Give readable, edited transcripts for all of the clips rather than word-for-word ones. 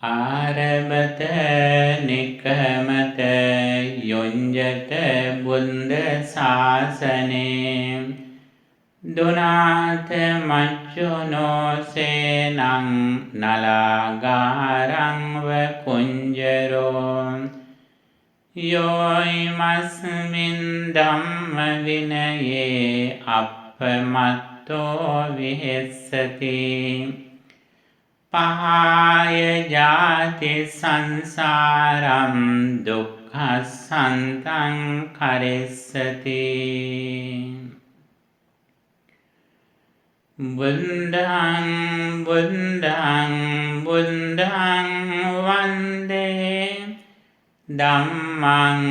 ආරබත නිකමත යොඤ්ජත බුද්ධ ශාසනේ දුනාත මච්චුනෝසේනං නලාගාරං වකුංජරෝ යෝයිමස්මින් ධම්ම විනයේ අප්පමත්තෝ විහෙස්සති පහාය ජාති සංසාරම් දුක්ඛසන්තං කරෙස්සති බුද්ධං බුද්ධං බුද්ධං වන්දේ ධම්මං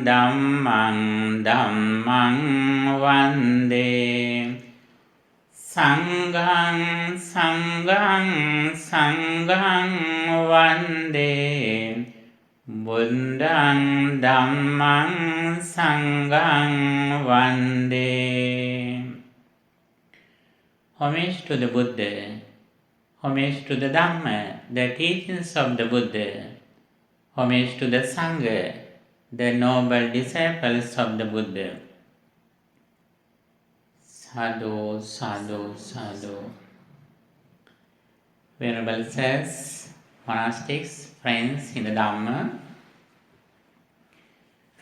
ධම්මං ධම්මං වන්දේ සංඝං සංඝං සංඝං වන්දේ බුද්ධං ධම්මං සංඝං වන්දේ. Homage to the Buddha, homage to the Dhamma, the teachings of the Buddha, homage to the Sangha, the noble disciples of the Buddha. Sadhu, sadhu, sadhu. Venerable sirs, monastics, friends in the Dhamma,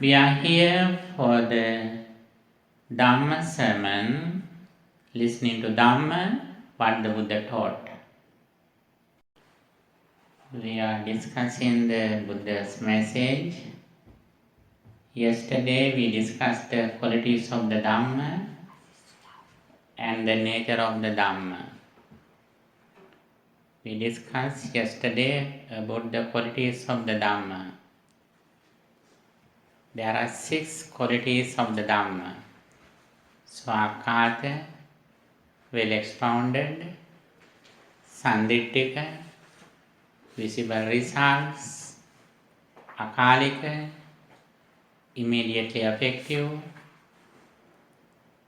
we are here for the Dhamma sermon, listening to Dhamma, what the Buddha taught. We are discussing the Buddha's message. Yesterday we discussed the qualities of the Dhamma and the nature of the Dhamma. We discussed yesterday about the qualities of the Dhamma. There are 6 qualities of the Dhamma. 𝒶𝓃, well expounded, Sanditthika, visible results, Akalika, immediately effective,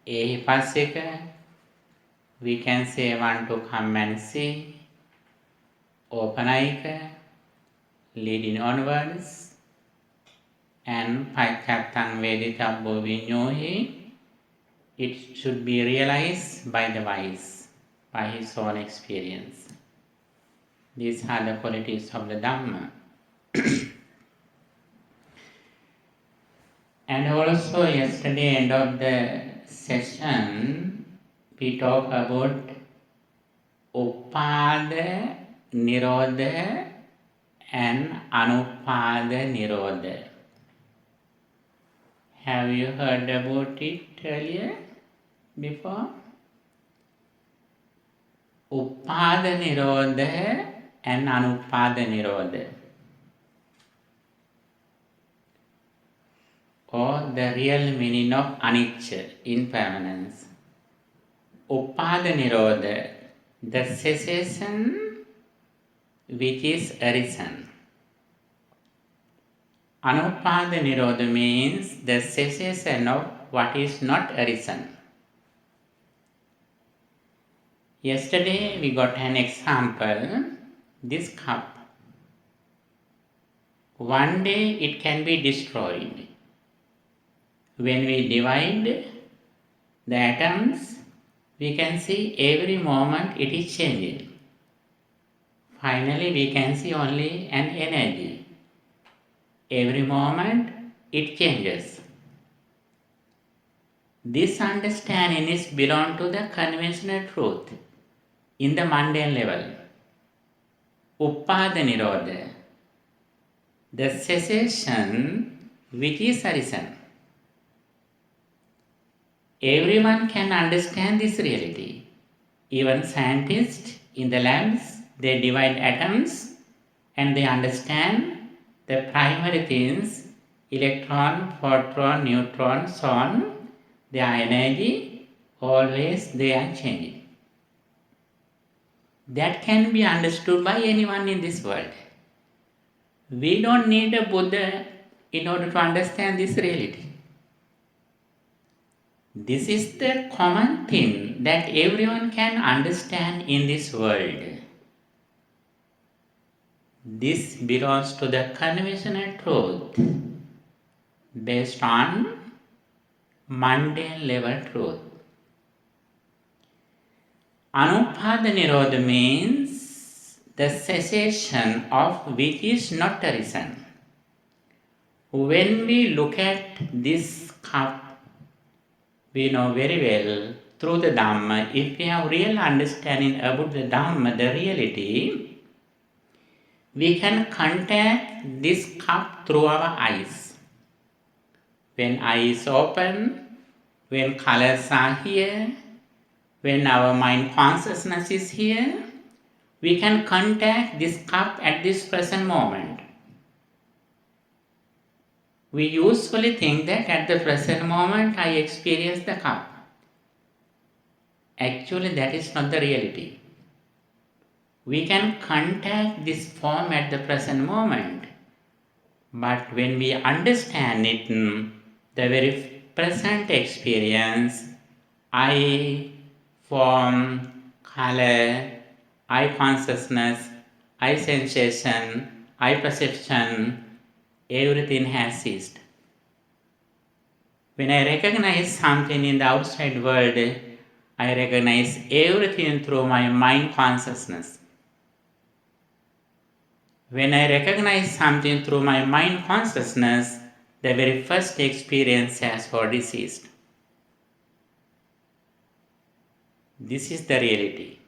Ehipassika, we can say one to come and see, Opanayika, leading onwards, and Paccatthang Vedittabbo Viññohi, it should be realized by the wise, by his own experience. These are the qualities of the Dhamma. And also yesterday, end of the session, we talked about Uppada Nirodha and Anuppada Nirodha. Have you heard about it earlier, before? Uppada Nirodha and Anuppada Nirodha, or the real meaning of anicca, impermanence. Uppada Nirodha, the cessation which is arisen. Anuppada Nirodha means the cessation of what is not arisen. Yesterday we got an example, this cup. One day it can be destroyed. When we divide the atoms, we can see every moment it is changing. Finally we can see only an energy. Every moment it changes. This understanding is belong to the conventional truth in the mundane level. Uppada Nirodha, the cessation which is arisen. Everyone can understand this reality. Even scientists in the labs, they divide atoms and they understand the primary things, electron, photon, neutron, so on, their energy, always they are changing. That can be understood by anyone in this world. We don't need a Buddha in order to understand this reality. This is the common thing that everyone can understand in this world. This belongs to the conventional truth based on mundane level truth. Anupada Nirodha means the cessation of which is not a reason. When we look at this cup, we know very well through the Dhamma, if we have real understanding about the Dhamma, the reality, we can contact this cup through our eyes. When eyes open, when colors are here, when our mind consciousness is here, we can contact this cup at this present moment. We usually think that at the present moment I experience the cup. Actually, that is not the reality. We can contact this form at the present moment, but when we understand it, the very present experience, I, form, color, I consciousness, I sensation, I perception, everything has ceased. When I recognize something in the outside world, I recognize everything through my mind consciousness. When I recognize something through my mind consciousness, the very first experience has already ceased. This is the reality.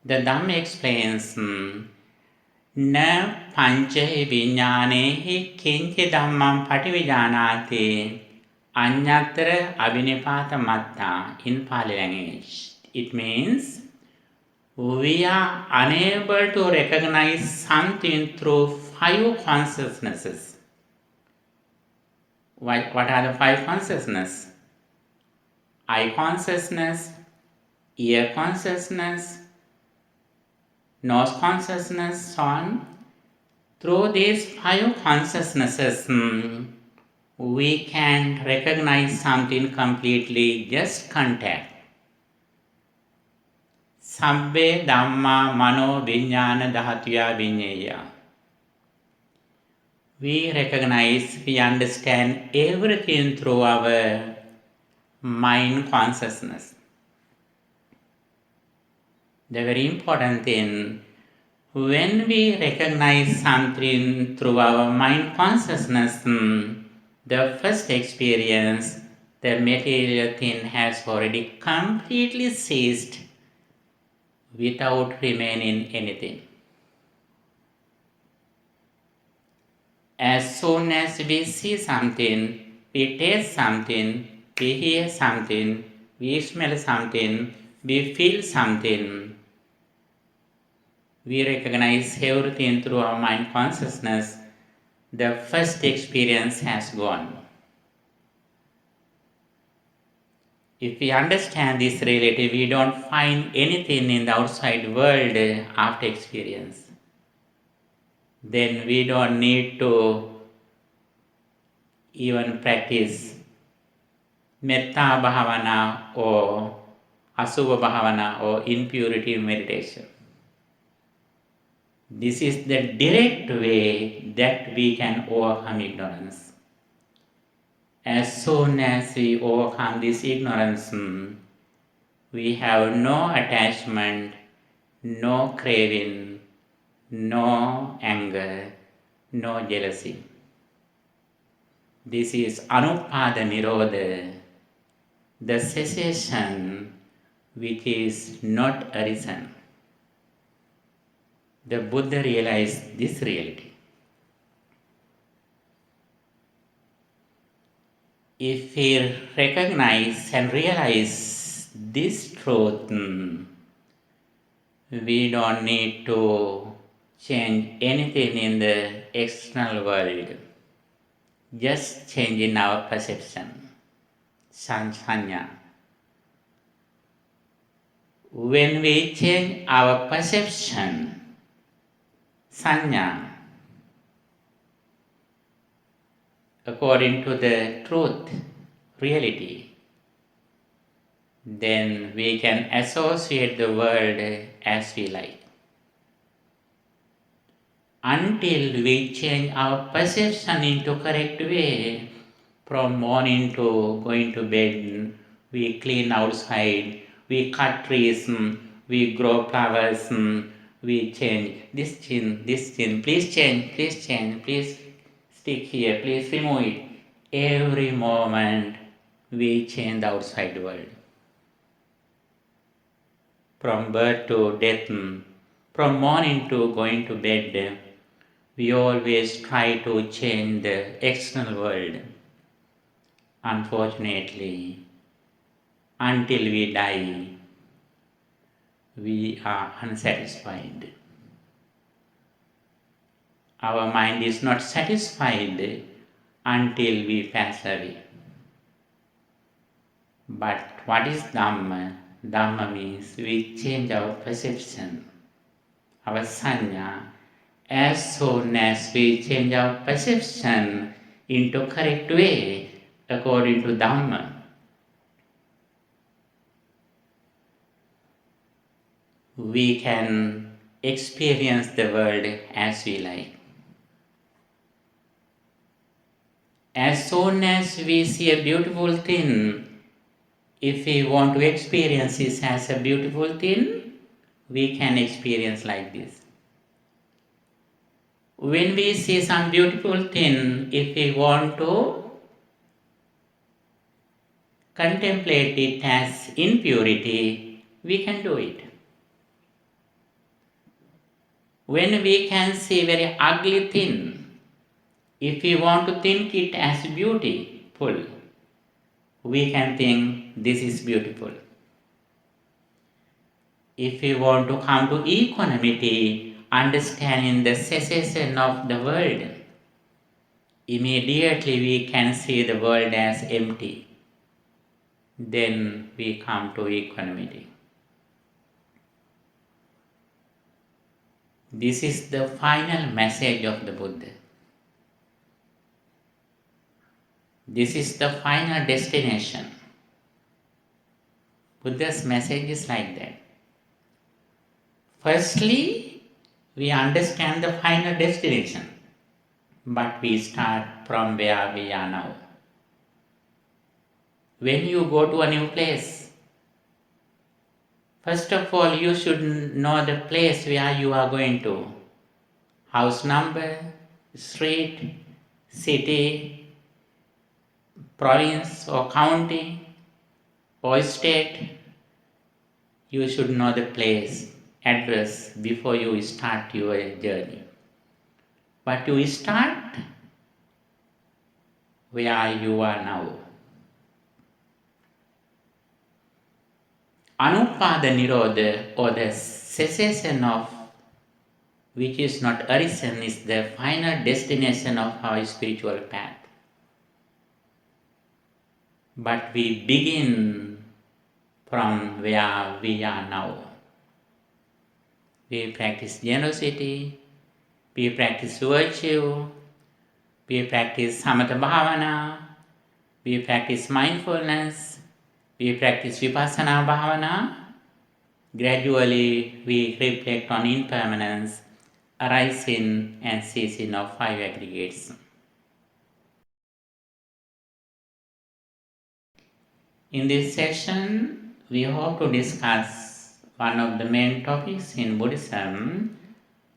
The Dhamma explains, Na panche viññānehi kiñci dhammam pativijanāti anyatra abhinipata matta in Pali language. It means we are unable to recognize something through 5 consciousnesses. What are the 5 consciousnesses? Eye consciousness, ear consciousness, nose consciousness, so on. Through these 5 consciousnesses, we can recognize something completely, just contact. Sabbe Dhamma Mano Viññāna Dhatuya Viññeya. We recognize, we understand everything through our mind consciousness. The very important thing, when we recognize something through our mind consciousness, the first experience, the material thing has already completely ceased without remaining anything. As soon as we see something, we taste something, we hear something, we smell something, we feel something, we recognize everything through our mind consciousness, the first experience has gone. If we understand this reality, we don't find anything in the outside world after experience. Then we don't need to even practice metta bhavana or asubha bhavana or impurity meditation. This is the direct way that we can overcome ignorance. As soon as we overcome this ignorance, we have no attachment, no craving, no anger, no jealousy. This is Anupada Nirodha, the cessation which is not a reason. The Buddha realized this reality. If we recognize and realize this truth, we don't need to change anything in the external world, just changing our perception, sanya. When we change our perception, sanya, according to the truth, reality, then we can associate the world as we like. until we change our perception into correct way. From morning to going to bed, we clean outside, we cut trees, we grow flowers, we change this chin, please change, please stick here, please remove it. Every moment we change the outside world. From birth to death, from morning to going to bed, we always try to change the external world. Unfortunately, until we die, we are unsatisfied. Our mind is not satisfied until we pass away. But what is Dhamma? Dhamma means we change our perception, our sanya. As soon as we change our perception into correct way, according to Dhamma, we can experience the world as we like. As soon as we see a beautiful thing, if we want to experience this as a beautiful thing, we can experience like this. When we see some beautiful thing, if we want to contemplate it as impurity, we can do it. When we can see very ugly thing, if we want to think it as beautiful, we can think this is beautiful. If we want to come to equanimity, understanding the cessation of the world, immediately we can see the world as empty. Then we come to equanimity. This is the final message of the Buddha. This is the final destination. Buddha's message is like that. Firstly, we understand the final destination, but we start from where we are now. When you go to a new place, first of all, you should know the place where you are going to. House number, street, city, province or county or state. You should know the place, address before you start your journey. But you start where you are now. Anupada Nirodha, or the cessation of which is not arisen, is the final destination of our spiritual path. But we begin from where we are now. We practice generosity, we practice virtue, we practice samatha bhavana, we practice mindfulness, we practice vipassana bhavana. Gradually we reflect on impermanence, arising and ceasing of five aggregates. In this session, we hope to discuss one of the main topics in Buddhism,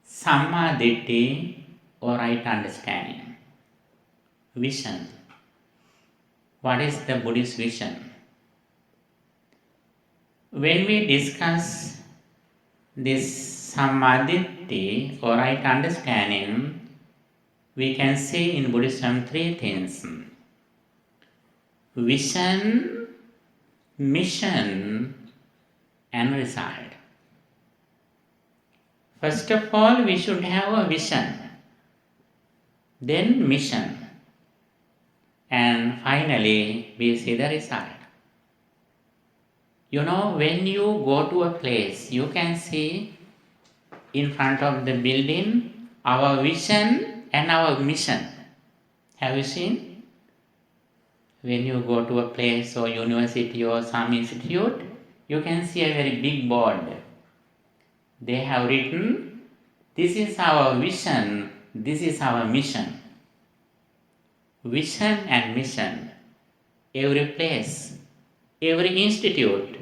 Samma Ditti, or right understanding. Vision. What is the Buddhist vision? When we discuss this Samma Ditti, or right understanding, we can see in Buddhism three things: vision, mission, and result. First of all, we should have a vision, then mission, and finally we see the result. You know, when you go to a place, you can see in front of the building our vision and our mission. Have you seen? When you go to a place or university or some institute, you can see a very big board. They have written This is our vision, this is our mission. Vision and mission. Every place, every institute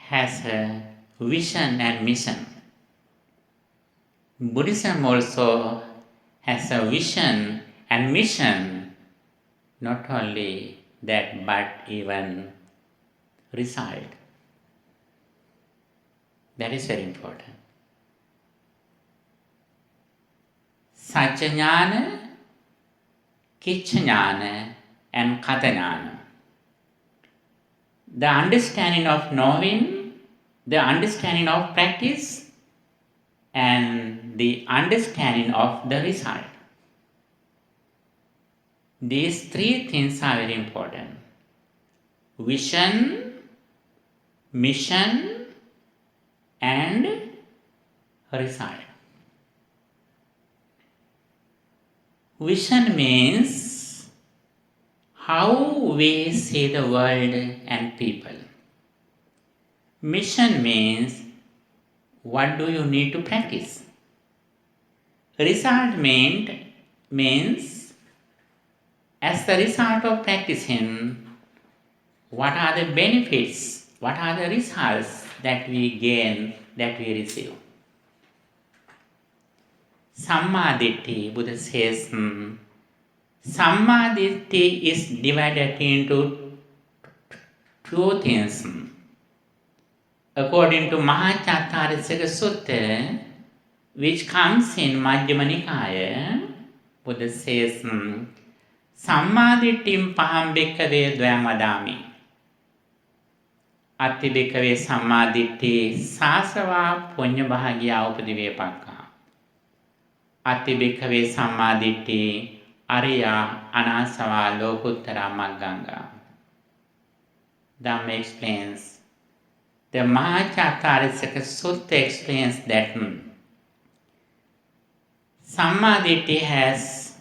has a vision and mission. Buddhism also has a vision and mission, not only that but even result. That is very important. 𝒮𝓃 𝒾𝓃 and 𝒃𝓃. The understanding of knowing, the understanding of practice, and the understanding of the result. These three things are very important. Vision, mission, and result. Vision means how we see the world and people. Mission means what do you need to practice. Result means as the result of practicing, what are the benefits, what are the results that we gain, that we receive. Sammaditthi, Buddha says, Sammaditthi is divided into two things. According to 𝒗𝐿𝐴 Sutta, which comes in Majjhima Nikaya, Buddha says, Sammaditthim paham bhikkave dvayam vadami. Atti bhikkave sammaditthi sāsava puñña bhāgya upadivepakka. Atti bhikkave sammaditthi ariya anasava lokuttara magganga. Dhamma explains, the 𝒗𝐿𝐴 Sutta explains that Sammaditthi has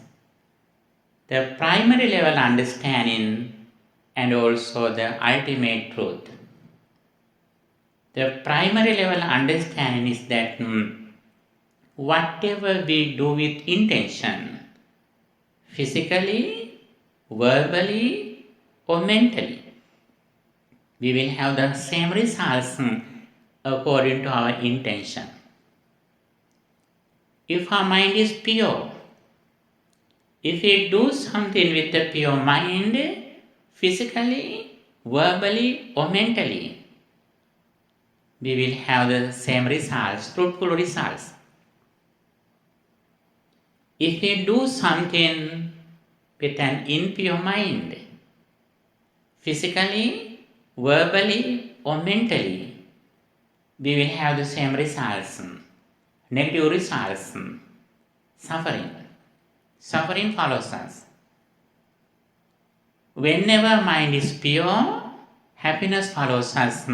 the primary level understanding and also the ultimate truth. The primary level understanding is that whatever we do with intention, physically, verbally, or mentally, we will have the same results according to our intention. If our mind is pure, if we do something with the pure mind, physically, verbally, or mentally, we will have the same results, fruitful results. If we do something with an impure mind, physically, verbally, or mentally, we will have the same results, negative results, suffering. Suffering follows us. Whenever mind is pure, happiness follows us.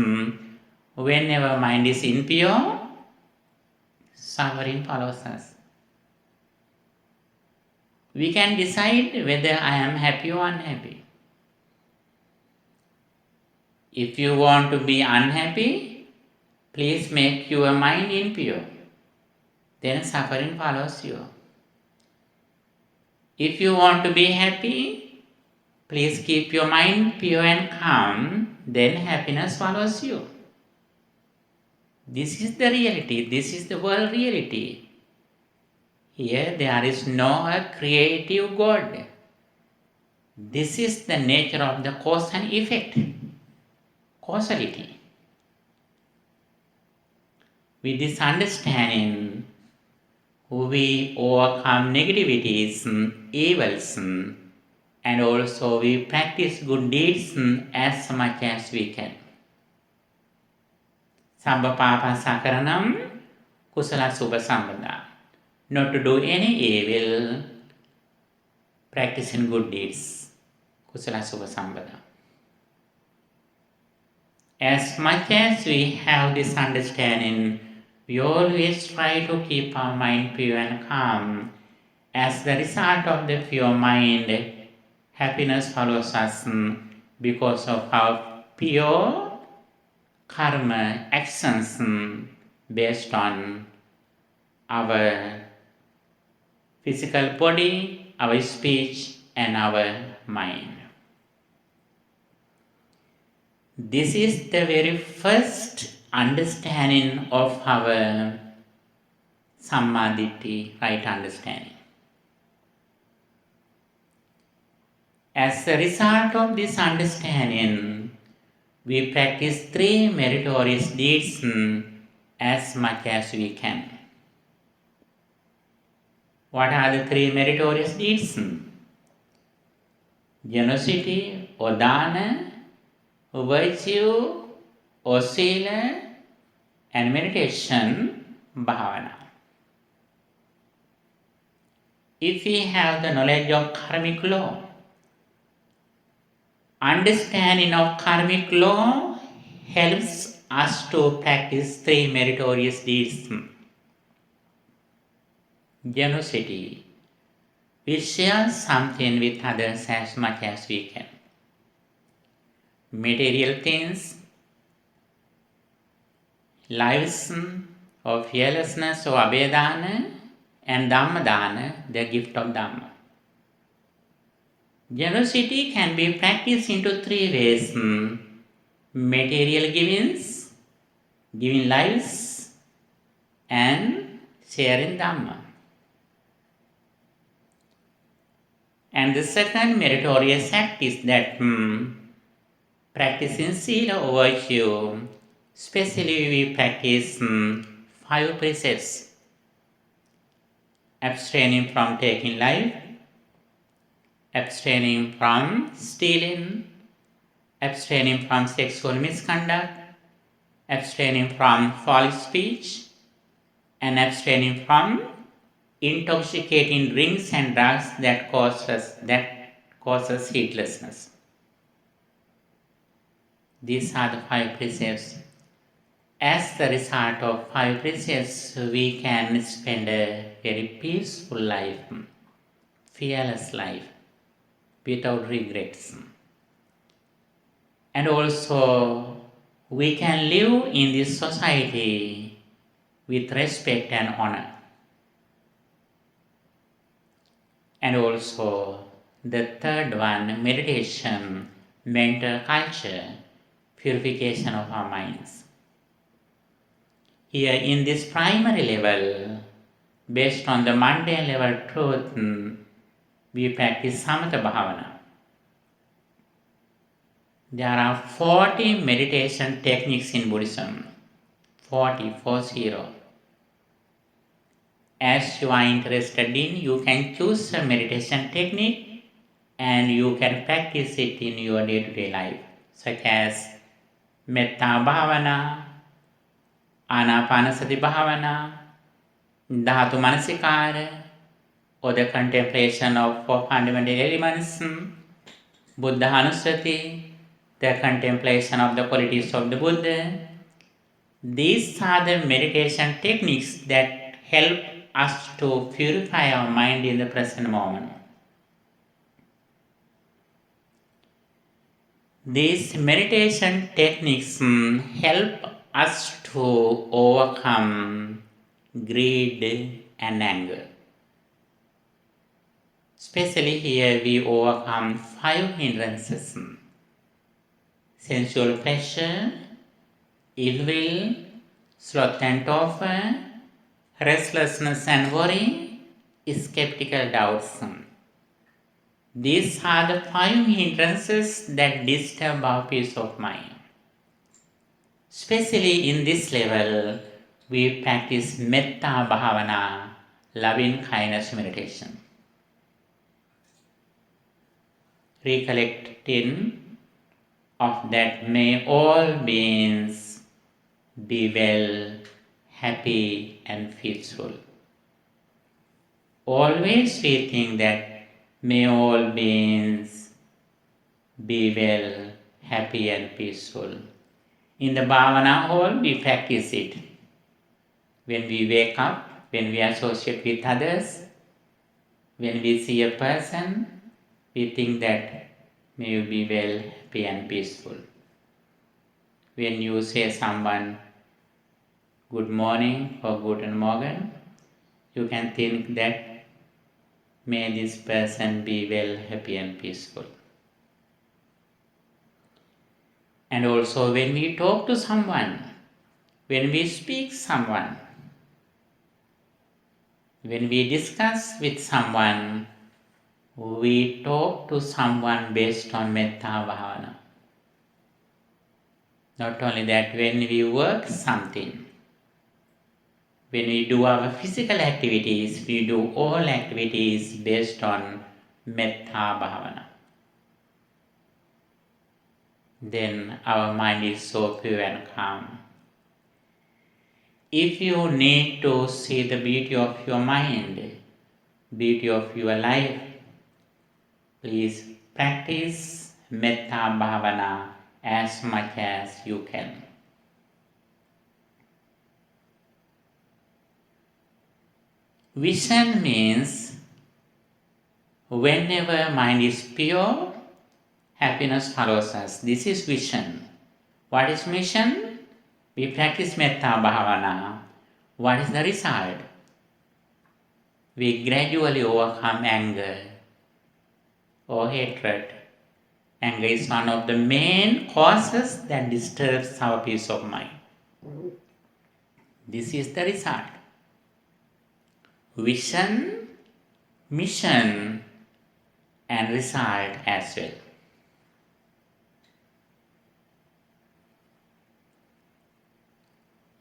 Whenever mind is impure, suffering follows us. We can decide whether I am happy or unhappy. If you want to be unhappy, please make your mind impure. Then suffering follows you. If you want to be happy, please keep your mind pure and calm, then happiness follows you. This is the reality, this is the world reality. Here there is no creative God. This is the nature of the cause and effect, causality. With this understanding, we overcome negativities, evils, and also we practice good deeds as much as we can. Sabbapāpasakaranaṁ kusala subha sambandha. Not to do any evil, practicing good deeds, kusala subha sambandha. As much as we have this understanding, we always try to keep our mind pure and calm. As the result of the pure mind, happiness follows us because of our pure karma actions based on our physical body, our speech, and our mind. This is the very first understanding of our Sammaditthi, right understanding. As a result of this understanding, we practice 3 meritorious deeds as much as we can. What are the 3 meritorious deeds? Generosity or dana, virtue or sila, and meditation, bhavana. If we have the knowledge of karmic law, understanding of karmic law helps us to practice 3 meritorious deeds. Generosity. We share something with others as much as we can. Material things, lives of fearlessness or abhedana, and Dhammadana, the gift of Dhamma. Generosity can be practiced into 3 ways. Material givings, giving lives, and sharing Dhamma. And the second meritorious act is that practicing sila or virtue, especially we practice 5 precepts. Abstaining from taking life, abstaining from stealing, abstaining from sexual misconduct, abstaining from false speech, and abstaining from intoxicating drinks and drugs that causes heedlessness. These are the 5 precepts. As the result of 5 precepts, we can spend a very peaceful life, fearless life, without regrets. And also, we can live in this society with respect and honor. And also, the third one, meditation, mental culture, purification of our minds. Here in this primary level, based on the mundane level truth, we practice Samatha Bhavana. There are 40 meditation techniques in Buddhism. 40. As you are interested in, you can choose a meditation technique and you can practice it in your day-to-day life, such as Metta Bhavana, Anapanasati Bhavana, Dhatu Manasikara, or the contemplation of 4 fundamental elements, Buddha Anusati, the contemplation of the qualities of the Buddha. These are the meditation techniques that help us to purify our mind in the present moment. These meditation techniques help us to overcome greed and anger. Especially here we overcome 5 hindrances: sensual pleasure, ill will, sloth and torpor, restlessness and worry, skeptical doubts. These are the 5 hindrances that disturb our peace of mind. Especially in this level, we practice Metta Bhavana, loving kindness meditation. Recollecting of that may all beings be well, happy and peaceful. Always we think that may all beings be well, happy and peaceful. In the Bhavana hall, we practice it. When we wake up, when we associate with others, when we see a person, we think that may you be well, happy and peaceful. When you say someone good morning or guten Morgen, you can think that may this person be well, happy and peaceful. And also when we talk to someone, when we speak someone, when we discuss with someone, we talk to someone based on metta bhavana. Not only that, when we work something, when we do our physical activities, we do all activities based on metta bhavana. Then our mind is so pure and calm. If you need to see the beauty of your mind, beauty of your life, please practice metta bhavana as much as you can. Vision means whenever mind is pure, happiness follows us. This is vision. What is mission? We practice metta bhavana. What is the result? We gradually overcome anger or hatred. Anger is one of the main causes that disturbs our peace of mind. This is the result. Vision, mission, and result as well.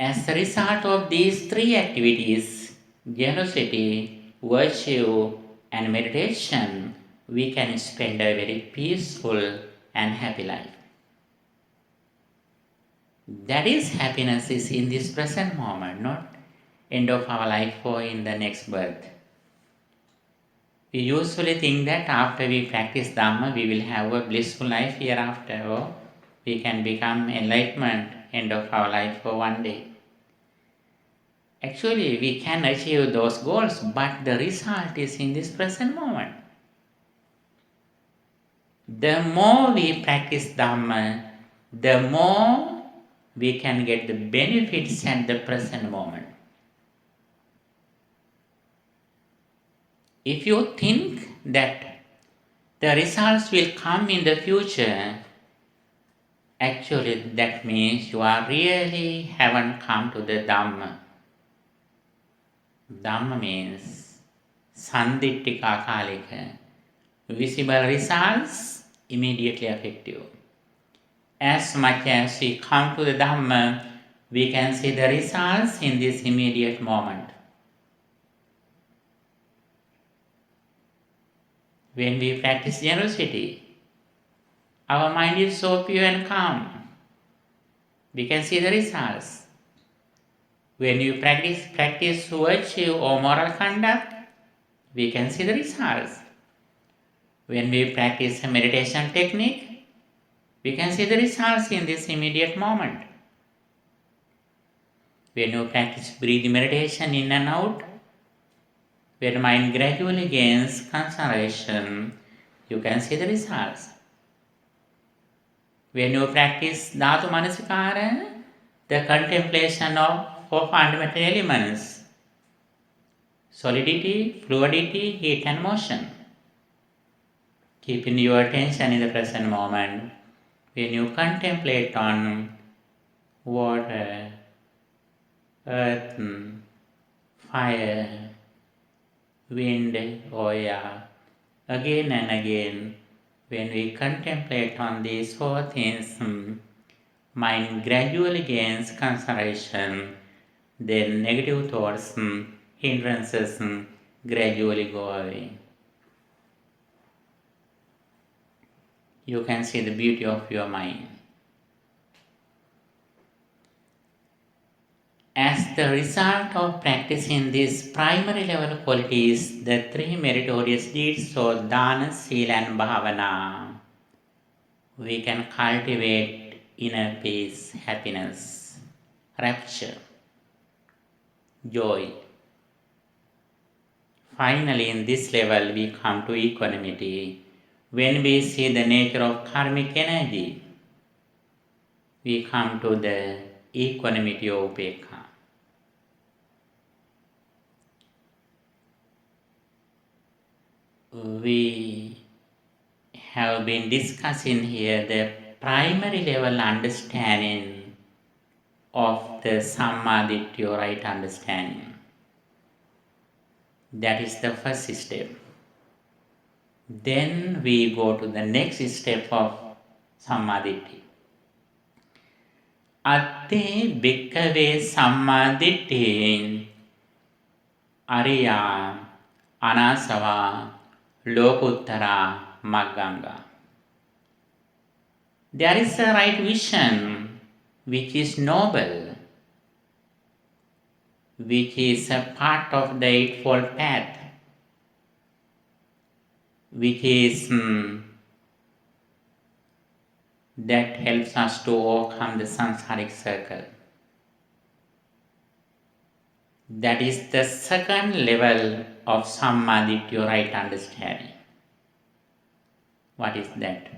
As a result of these three activities, generosity, virtue, and meditation, we can spend a very peaceful and happy life. That is, happiness is in this present moment, not end of our life or in the next birth. We usually think that after we practice Dhamma, we will have a blissful life hereafter, or we can become enlightenment end of our life for one day. Actually, we can achieve those goals, but the result is in this present moment. The more we practice Dhamma, the more we can get the benefits at the present moment. If you think that the results will come in the future, actually that means you are really haven't come to the Dhamma. Dhamma means 𝒮𝓃𝓾 ℒ𝒶𝓃𝓾. Visible results immediately affect you. As much as we come to the Dhamma, we can see the results in this immediate moment. When we practice generosity, our mind is so pure and calm. We can see the results. When you practice virtue or moral conduct, we can see the results. When we practice a meditation technique, we can see the results in this immediate moment. When you practice breathing meditation in and out, when mind gradually gains concentration, you can see the results. When you practice dhatu manasikara, the contemplation of four fundamental elements: solidity, fluidity, heat and motion. Keeping your attention in the present moment, when you contemplate on water, earth, fire, wind or air, again and again, when we contemplate on these four things, mind gradually gains concentration, then negative thoughts, hindrances gradually go away. You can see the beauty of your mind. As the result of practicing these primary level qualities, the three meritorious deeds of dana, sila and bhavana, we can cultivate inner peace, happiness, rapture, joy. Finally, in this level, we come to equanimity. When we see the nature of karmic energy, we come to the equanimity of 𝒃𝓾. we have been discussing here the primary level understanding of the Sammaditya, right understanding. That is the first step. Then we go to the next step of Sammaditya. Atte bhikkave sammadittin ariya anasava 𝒶𝓃 ℒ𝒾. There is a right vision which is noble, which is a part of the Eightfold Path, which is that helps us to overcome the samsaric circle. That is the second level of Sammaditya, right understanding. What is that?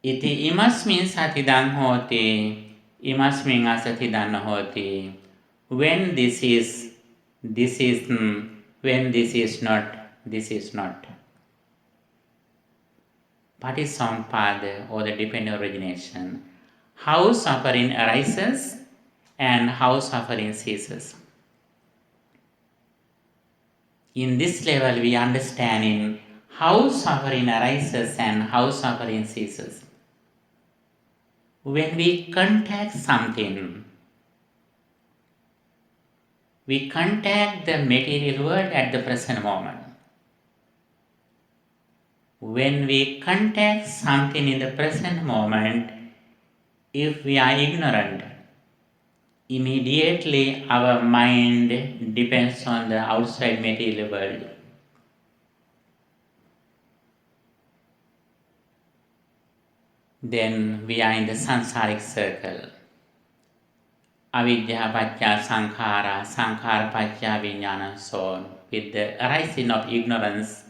Iti imasmin satidang hoti, imasmin asatidang hoti. When this is, when this is not, this is not. Patisampada, or the dependent origination. How suffering arises and how suffering ceases. In this level, we understand in how suffering arises and how suffering ceases. When we contact something, we contact the material world at the present moment. When we contact something in the present moment, if we are ignorant, immediately our mind depends on the outside material world. Then we are in the samsaric circle. Avidya paccaya sankhara, sankhara paccaya vijnana, so on. With the arising of ignorance,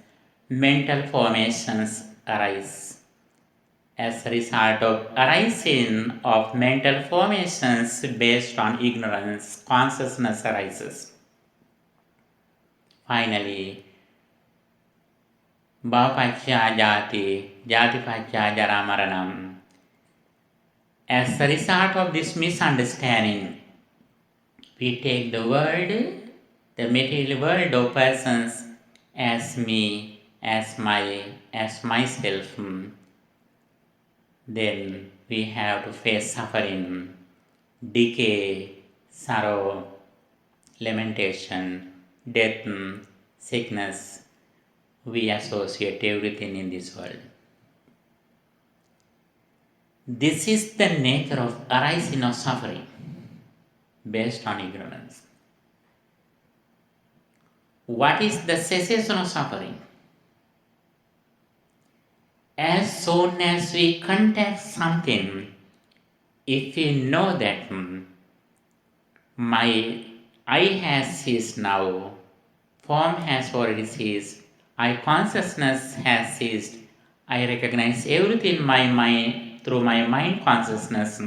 mental formations arise. As a result of arising of mental formations based on ignorance, consciousness arises. Finally, bhava-paccaya jati, jati-paccaya jara-maranam. As a result of this misunderstanding, we take the world, the material world of persons, as me, as myself. Then we have to face suffering, decay, sorrow, lamentation, death, sickness. We associate everything in this world. This is the nature of arising of suffering based on ignorance. What is the cessation of suffering? As soon as we contact something, if we know that my I has ceased now, form has already ceased, I consciousness has ceased, I recognize everything in my mind through my mind consciousness,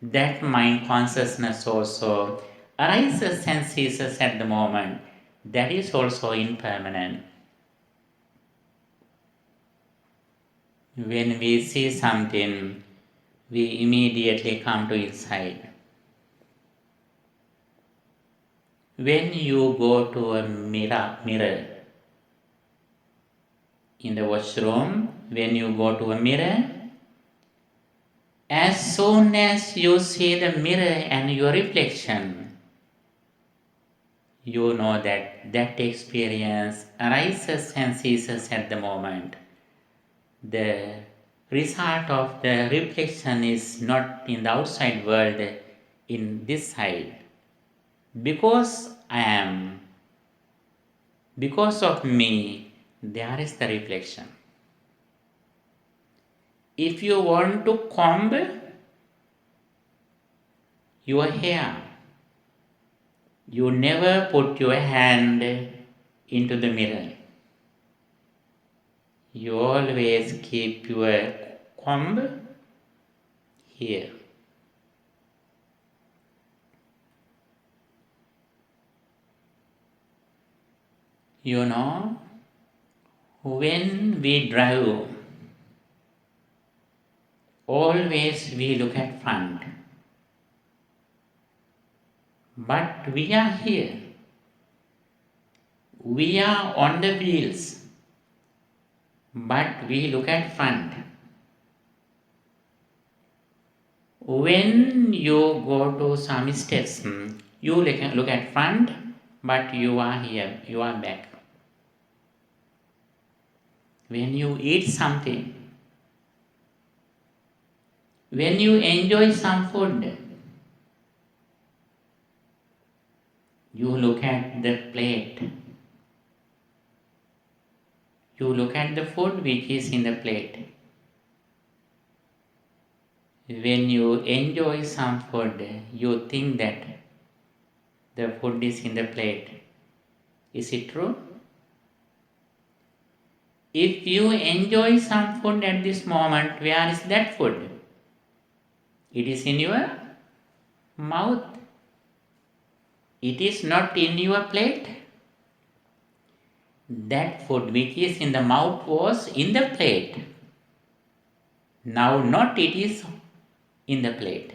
that mind consciousness also arises and ceases at the moment. That is also impermanent. When we see something, we immediately come to inside. When you go to a mirror in the washroom, when you go to a mirror, as soon as you see the mirror and your reflection, you know that that experience arises and ceases at the moment. The result of the reflection is not in the outside world, in this side. Because I am, because of me, there is the reflection. If you want to comb your hair, you never put your hand into the mirror. You always keep your comb here. You know, when we drive, always we look at front. But we are here. We are on the wheels. But we look at front. When you go to some steps, you look at front, but you are here, you are back. When you eat something, when you enjoy some food, you look at the plate. You look at the food which is in the plate. When you enjoy some food, you think that the food is in the plate. Is it true? If you enjoy some food at this moment, where is that food? It is in your mouth. It is not in your plate. That food which is in the mouth was in the plate. Now not it is in the plate.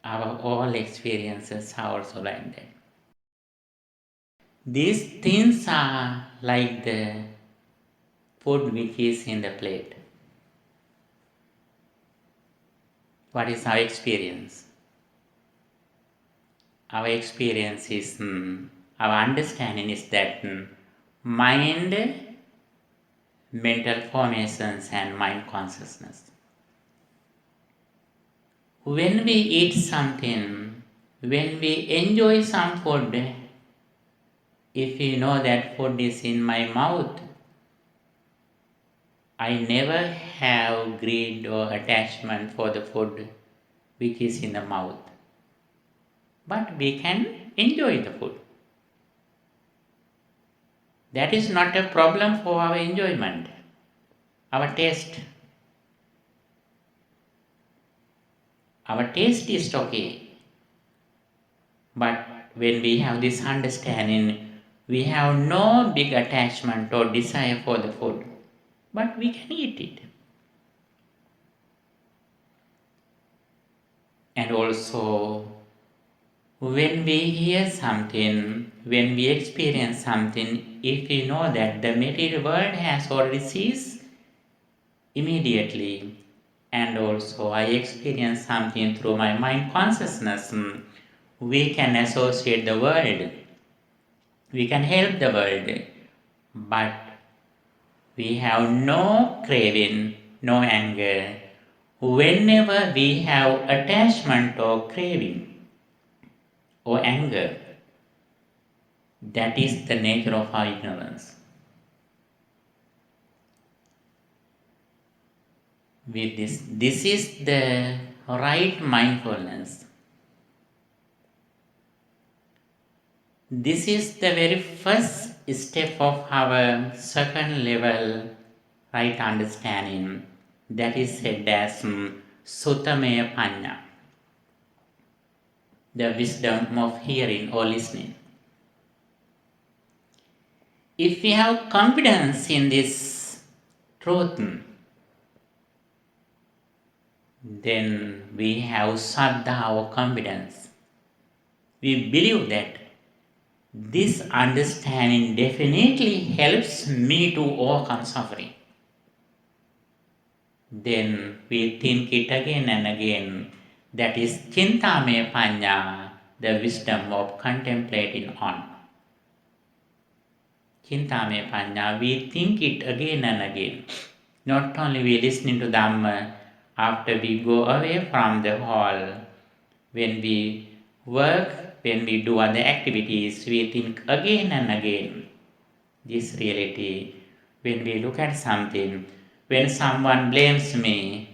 Our all experiences are also like that. These things are like the food which is in the plate. What is our experience? Our experience is, our understanding is that mind, mental formations and mind consciousness. When we eat something, when we enjoy some food, if you know that food is in my mouth, I never have greed or attachment for the food which is in the mouth. But we can enjoy the food. That is not a problem for our enjoyment, our taste. Our taste is okay. But when we have this understanding, we have no big attachment or desire for the food, but we can eat it. And also, when we hear something, when we experience something, if we know that the material world has already ceased, immediately, and also I experience something through my mind consciousness, we can associate the world, we can help the world, but we have no craving, no anger. Whenever we have attachment or craving or anger, that is the nature of our ignorance. With this is the right mindfulness. This is the very first step of our second level right understanding, that is said as 𝒮𝓃 ℒ𝒶𝓃𝓀𝒶, the wisdom of hearing or listening. If we have confidence in this truth, then we have saddha or confidence. We believe that this understanding definitely helps me to overcome suffering. Then we think it again and again. That is 𝒭𝑛tāmaya paññā, the wisdom of contemplating on. 𝒭𝑛tāmaya paññā, we think it again and again. Not only we listening to Dhamma, after we go away from the hall, when we work, when we do other activities, we think again and again this reality. When we look at something, when someone blames me,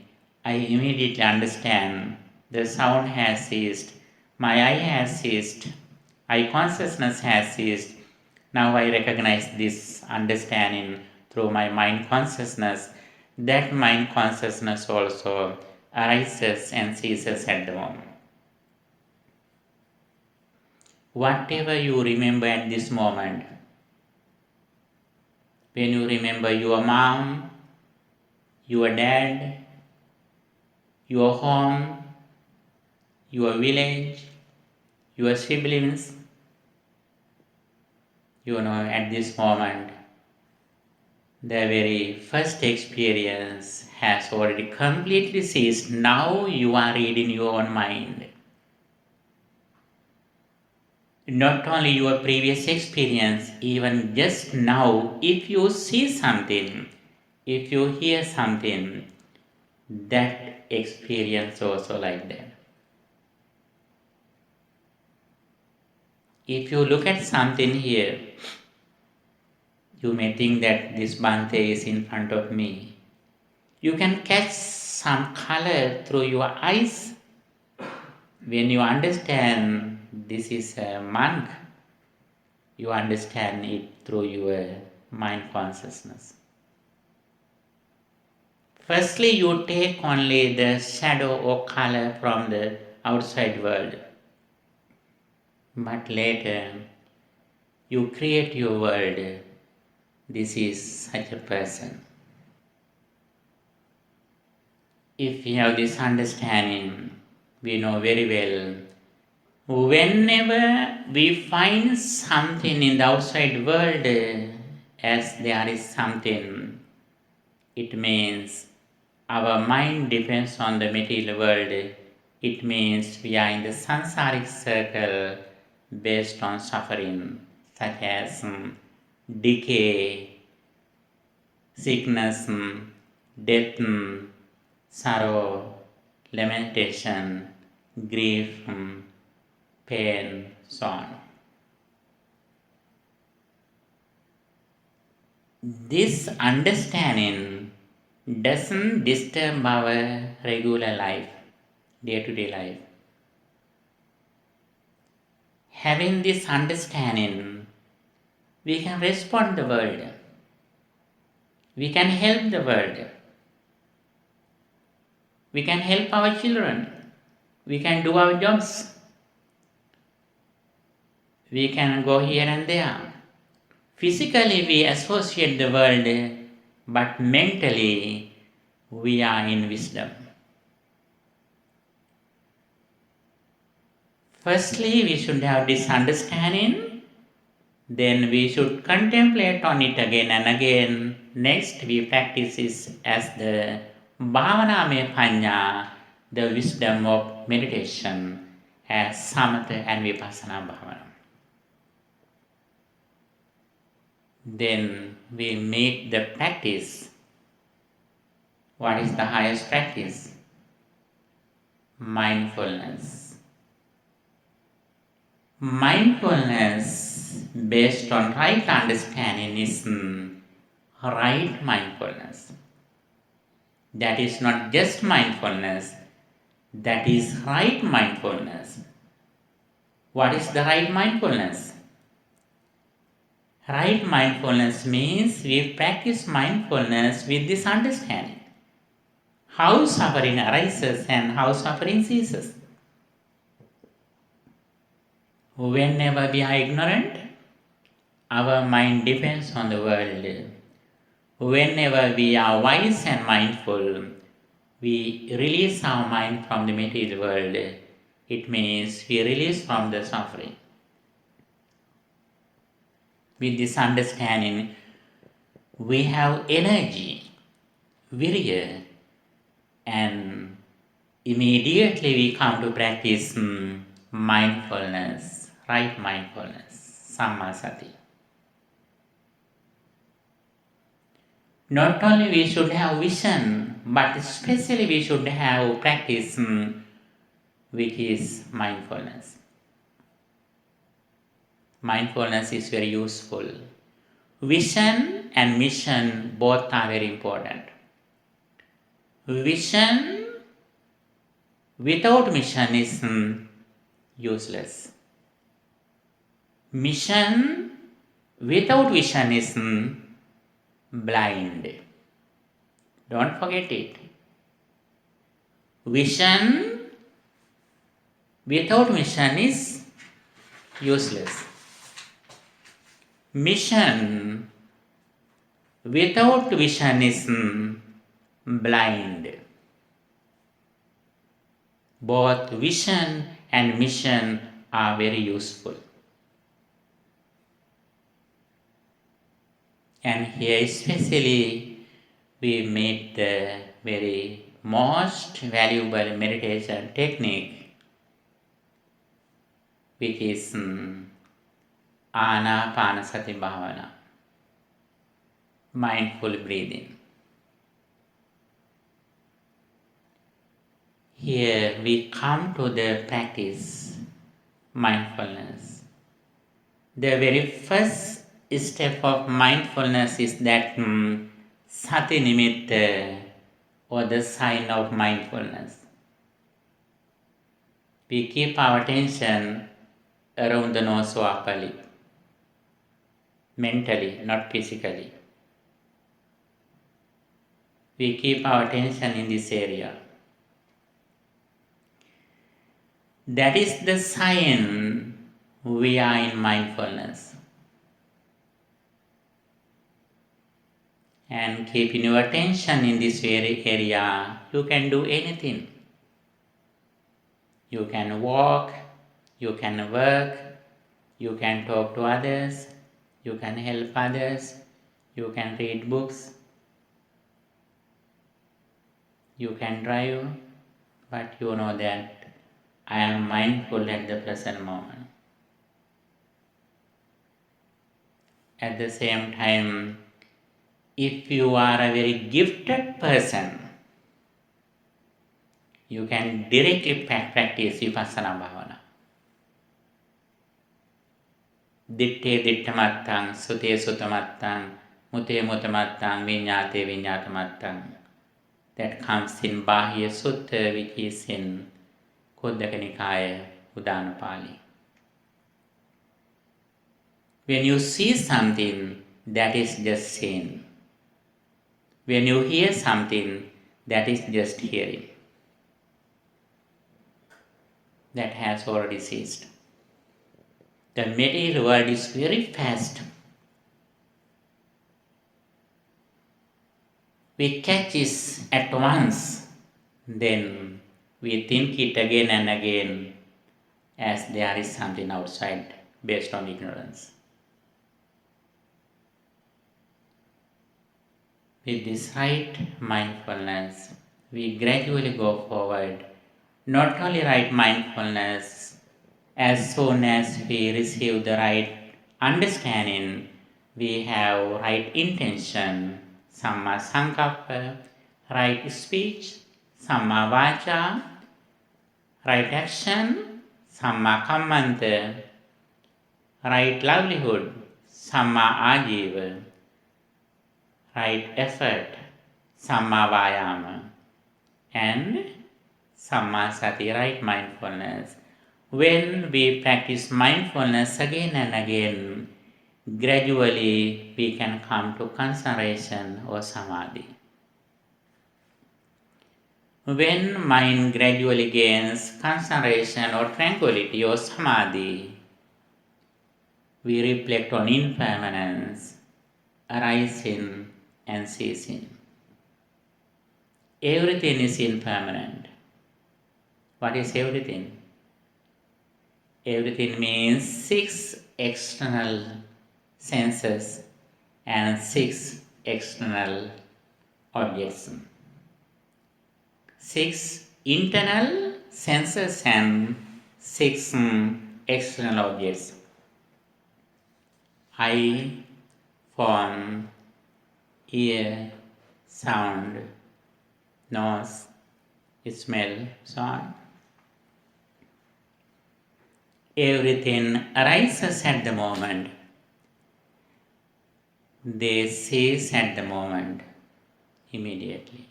I immediately understand the sound has ceased, my eye has ceased, eye consciousness has ceased. Now I recognize this understanding through my mind consciousness. That mind consciousness also arises and ceases at the moment. whatever you remember at this moment. When you remember your mom, your dad, your home, your village, your siblings, at this moment, the very first experience has already completely ceased. Now you are reading your own mind. Not only your previous experience, even just now, if you see something, if you hear something, that experience also like that. If you look at something here, you may think that this Bhante is in front of me. You can catch some color through your eyes. When you understand this is a monk, you understand it through your mind consciousness. Firstly, you take only the shadow or color from the outside world. But later, you create your world. This is such a person. If we have this understanding, we know very well, whenever we find something in the outside world, as there is something, it means our mind depends on the material world. It means we are in the samsaric circle based on suffering, such as decay, sickness, death, sorrow, lamentation, grief, pain, so on. This understanding doesn't disturb our regular life, day-to-day life. Having this understanding, we can respond to the world. We can help the world. We can help our children. We can do our jobs. We can go here and there. Physically, we associate the world, but mentally, we are in wisdom. Firstly, we should have this understanding. Then we should contemplate on it again and again. Next, we practice this as the bhavana panya, the wisdom of meditation, as samatha and vipassana bhavana. Then we make the practice. What is the highest practice? Mindfulness. Mindfulness based on right understanding is right mindfulness. That is not just mindfulness, that is right mindfulness. What is the right mindfulness? Right mindfulness means we practice mindfulness with this understanding. How suffering arises and how suffering ceases. Whenever we are ignorant, our mind depends on the world. Whenever we are wise and mindful, we release our mind from the material world. It means we release from the suffering. With this understanding, we have energy, virya, and immediately we come to practice mindfulness, right mindfulness, sammasati. Not only we should have vision, but especially we should have practice which is mindfulness. Mindfulness is very useful. Vision and mission both are very important. Vision without mission is useless. Mission without vision is blind. Don't forget it. Vision without mission is useless. Mission without vision is blind. Both vision and mission are very useful. And here especially we meet the very most valuable meditation technique, which is Anapanasati Bhavana, mindful breathing. Here we come to the practice mindfulness. The very first step of mindfulness is that sati nimitta, or the sign of mindfulness. We keep our attention around the nose or upper lip, mentally, not physically. We keep our attention in this area. That is the sign we are in mindfulness. And keeping your attention in this very area, you can do anything. You can walk, you can work, you can talk to others, you can help others, you can read books, you can drive, but you know that I am mindful at the present moment. At the same time, if you are a very gifted person, you can directly practice Vipassana Bhavana. Ditte dittamattang, sute sutamattang, mute mutamattang, viññāte viññātamattang. That comes in Bahya Sutta, which is in 𝒮𝓃 ℒ𝒶𝓃 Udana Pali. When you see something, that is just seeing. When you hear something, that is just hearing. That has already ceased. The material world is very fast. We catch it at once, then we think it again and again as there is something outside based on ignorance. With this right mindfulness, we gradually go forward. Not only right mindfulness, as soon as we receive the right understanding, we have right intention, samma sankappa, right speech, samma vaca, right action, samma kammanta, right livelihood, samma ajiva, right effort, samma vayama, and samma sati, right mindfulness. When we practice mindfulness again and again, gradually we can come to concentration or samadhi. When mind gradually gains concentration or tranquility or samadhi, we reflect on impermanence, arising and ceasing. Everything is impermanent. What is everything? Everything means 6 external senses and 6 external objects. 6 internal senses and 6 external objects. Eye, form, ear, sound, nose, smell, so on. Everything arises at the moment. They cease at the moment, immediately.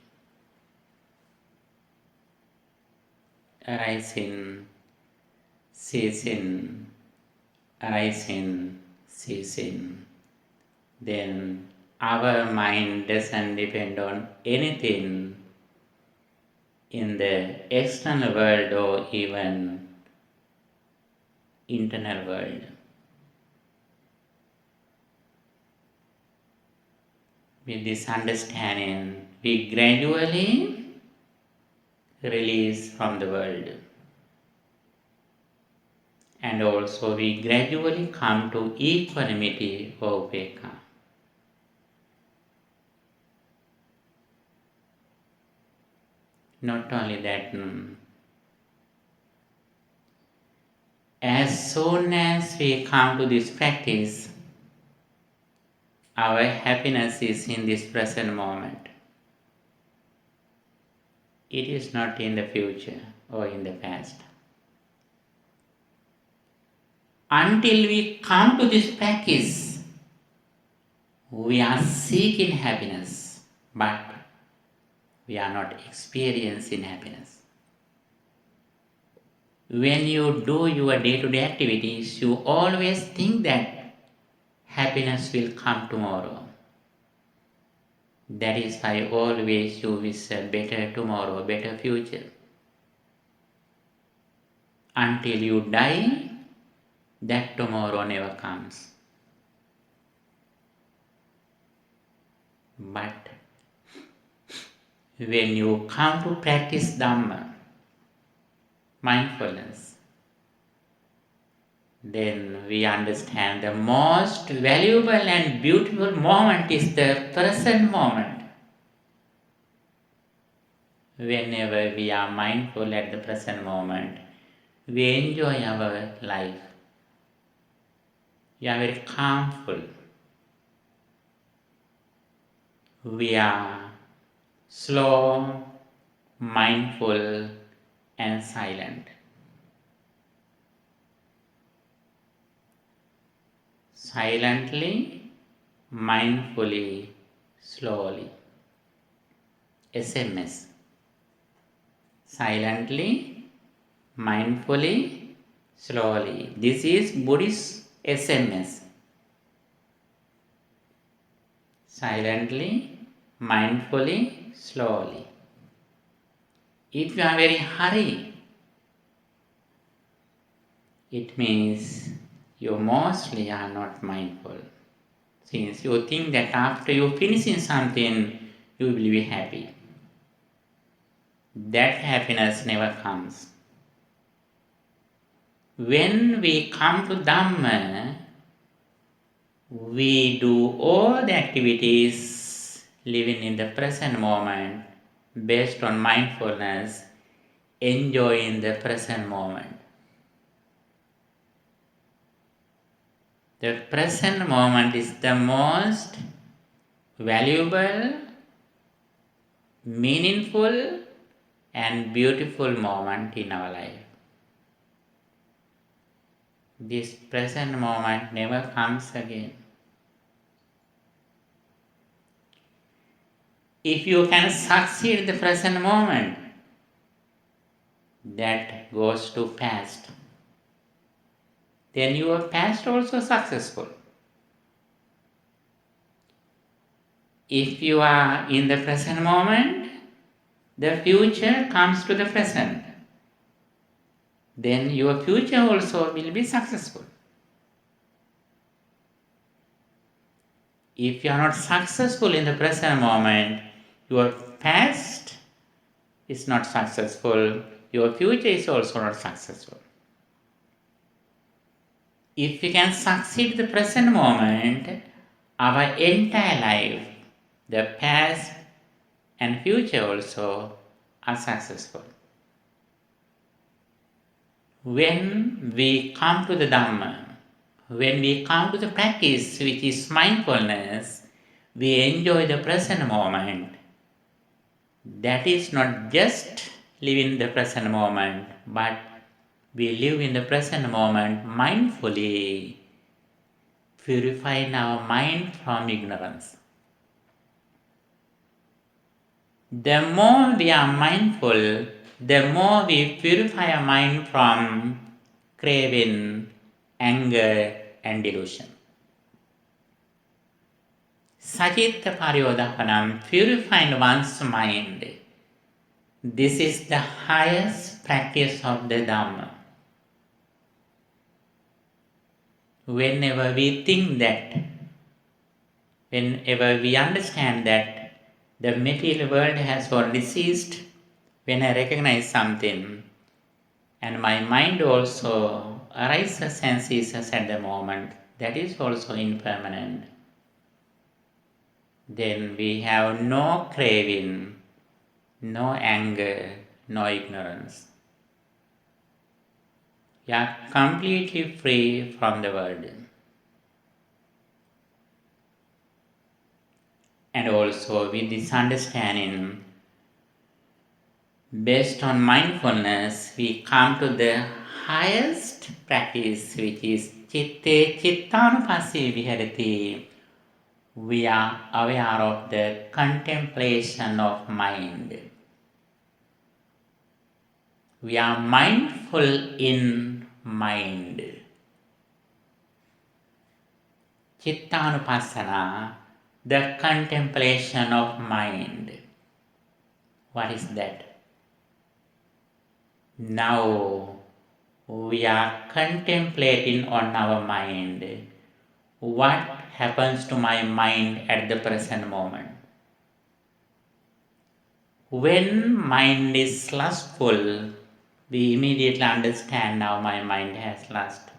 Arising, ceasing, arising, ceasing. Then our mind doesn't depend on anything in the external world or even internal world. With this understanding, we gradually release from the world. And also we gradually come to equanimity or upekkha. Not only that, as soon as we come to this practice, our happiness is in this present moment. It is not in the future or in the past. Until we come to this practice, we are seeking happiness, but we are not experiencing happiness. When you do your day-to-day activities, you always think that happiness will come tomorrow. That is why always you wish a better tomorrow, better future. Until you die, that tomorrow never comes. But when you come to practice Dhamma, mindfulness, then we understand the most valuable and beautiful moment is the present moment. Whenever we are mindful at the present moment, we enjoy our life. We are very calmful. We are slow, mindful, and silent. Silently, mindfully, slowly. SMS. Silently, mindfully, slowly. This is Buddhist SMS. Silently, mindfully, slowly. If you are very hurry, it means you mostly are not mindful. Since you think that after you finishing something, you will be happy. That happiness never comes. When we come to Dhamma, we do all the activities living in the present moment based on mindfulness, enjoying the present moment. The present moment is the most valuable, meaningful, and beautiful moment in our life. This present moment never comes again. If you can succeed in the present moment, that goes to past. Then your past also successful. If you are in the present moment, the future comes to the present. Then your future also will be successful. If you are not successful in the present moment, your past is not successful, your future is also not successful. If we can succeed in the present moment, our entire life, the past and future also are successful. When we come to the Dhamma, when we come to the practice which is mindfulness, we enjoy the present moment. That is not just living the present moment, but we live in the present moment mindfully, purifying our mind from ignorance. The more we are mindful, the more we purify our mind from craving, anger, and delusion. 𝒮𝓃 ℒ𝒶𝓃, purifying one's mind. This is the highest practice of the Dhamma. whenever we think that, whenever we understand that the material world has already ceased, when I recognize something, and my mind also arises and ceases at the moment, that is also impermanent. Then we have no craving, no anger, no ignorance. We are completely free from the world. And also with this understanding, based on mindfulness, we come to the highest practice, which is 𝒮𝓃 ℒ𝒶𝓃𝓀𝒶. We are aware of the contemplation of mind. We are mindful in mind. Chittanupassana, the contemplation of mind. What is that? Now we are contemplating on our mind. What happens to my mind at the present moment? When mind is lustful, we immediately understand now my mind has lust.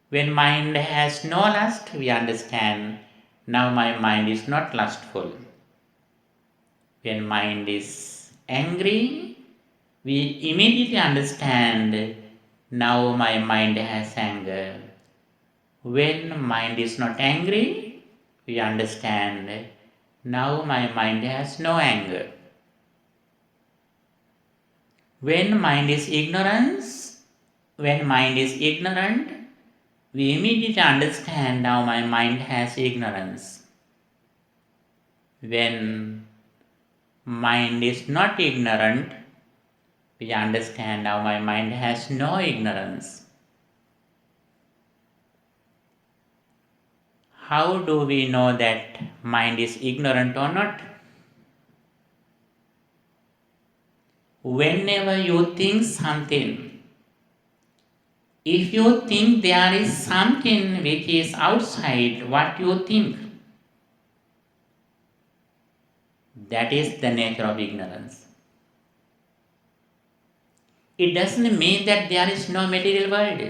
When mind has no lust, we understand now my mind is not lustful. When mind is angry, we immediately understand now my mind has anger. When mind is not angry, we understand now my mind has no anger. When mind is ignorant, we immediately understand now my mind has ignorance. When mind is not ignorant, we understand now my mind has no ignorance. How do we know that mind is ignorant or not? Whenever you think something, if you think there is something which is outside what you think, that is the nature of ignorance. It doesn't mean that there is no material world.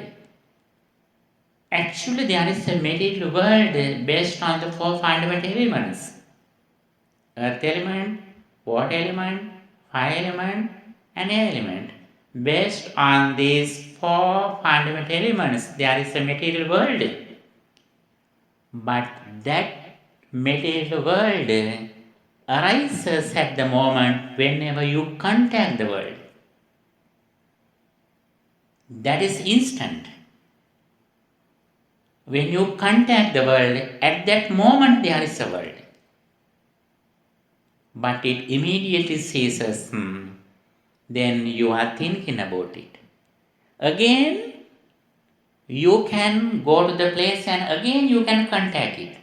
Actually, there is a material world based on the four fundamental elements: earth element, water element, fire element, and air element. Based on these four fundamental elements, there is a material world. But that material world arises at the moment whenever you contact the world. That is instant. When you contact the world, at that moment there is a world. But it immediately ceases. Then you are thinking about it. Again, you can go to the place and again you can contact it.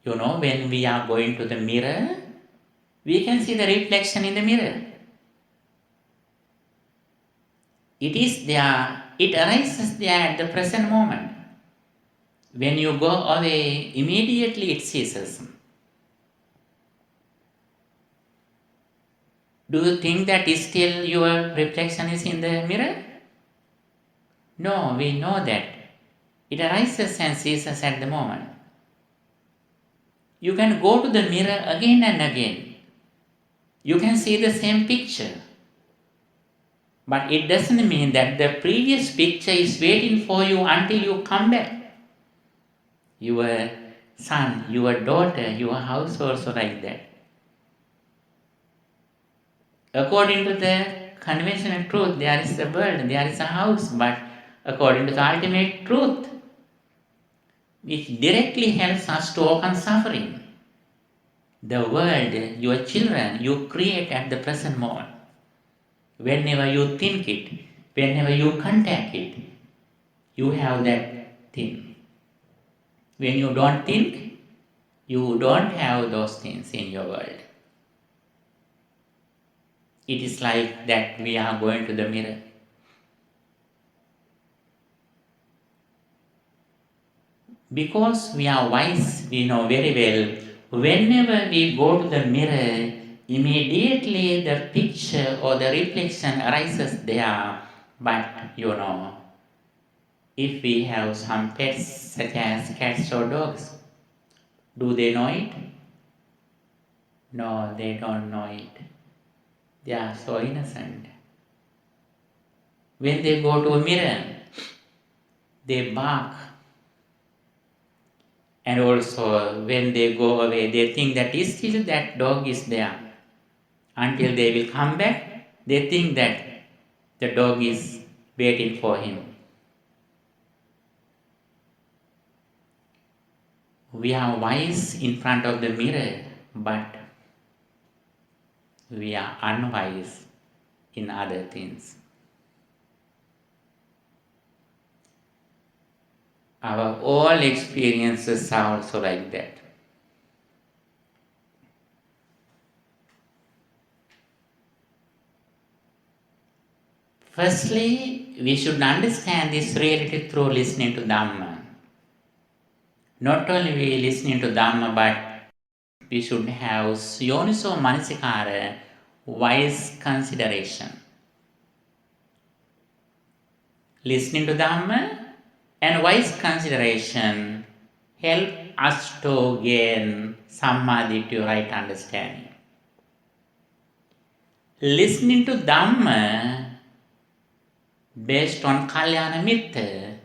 You know, when we are going to the mirror, we can see the reflection in the mirror. It is there, it arises there at the present moment. When you go away, immediately it ceases. Do you think that still your reflection is in the mirror? No, we know that it arises and ceases at the moment. You can go to the mirror again and again. You can see the same picture. But it doesn't mean that the previous picture is waiting for you until you come back. Your son, your daughter, your house also like that. According to the conventional truth, there is a world, there is a house, but according to the ultimate truth, which directly helps us to overcome suffering, the world, your children, you create at the present moment. Whenever you think it, whenever you contact it, you have that thing. When you don't think, you don't have those things in your world. It is like that we are going to the mirror. Because we are wise, we know very well, whenever we go to the mirror, immediately the picture or the reflection arises there. But if we have some pets such as cats or dogs, do they know it? No, they don't know it. They are so innocent. When they go to a mirror, they bark. And also, when they go away, they think that still that dog is there. Until they will come back, they think that the dog is waiting for him. We are wise in front of the mirror, but we are unwise in other things. Our all experiences are also like that. Firstly, we should understand this reality through listening to Dhamma. Not only we listening to Dhamma, but we should have 𝐂𝐻𝐿 𝐴𝐻𝐿, wise consideration. Listening to Dhamma and wise consideration help us to gain samadhi, right understanding. Listening to Dhamma based on Kalyana Mitra,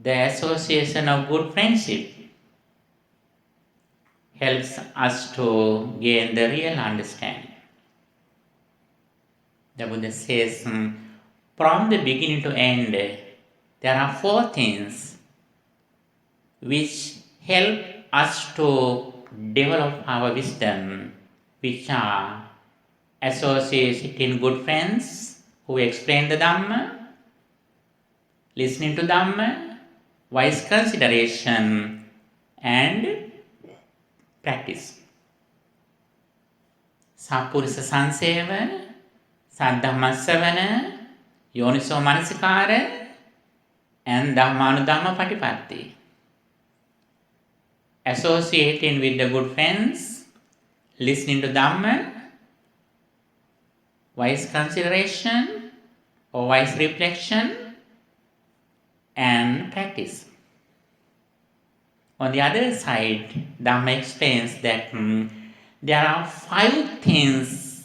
the association of good friendship, helps us to gain the real understanding. The Buddha says, from the beginning to end, there are 4 things which help us to develop our wisdom, which are associating good friends who explain the Dhamma, listening to Dhamma, wise consideration, and practice. Sappurisa sanseva, Saddhamma savana, 𝐂𝐻𝐿 𝐴𝐻𝐿, and Dhammanudhamma patipatti. Associating with the good friends, listening to Dhamma, wise consideration or wise reflection, and practice. On the other side, Dhamma explains that there are 5 things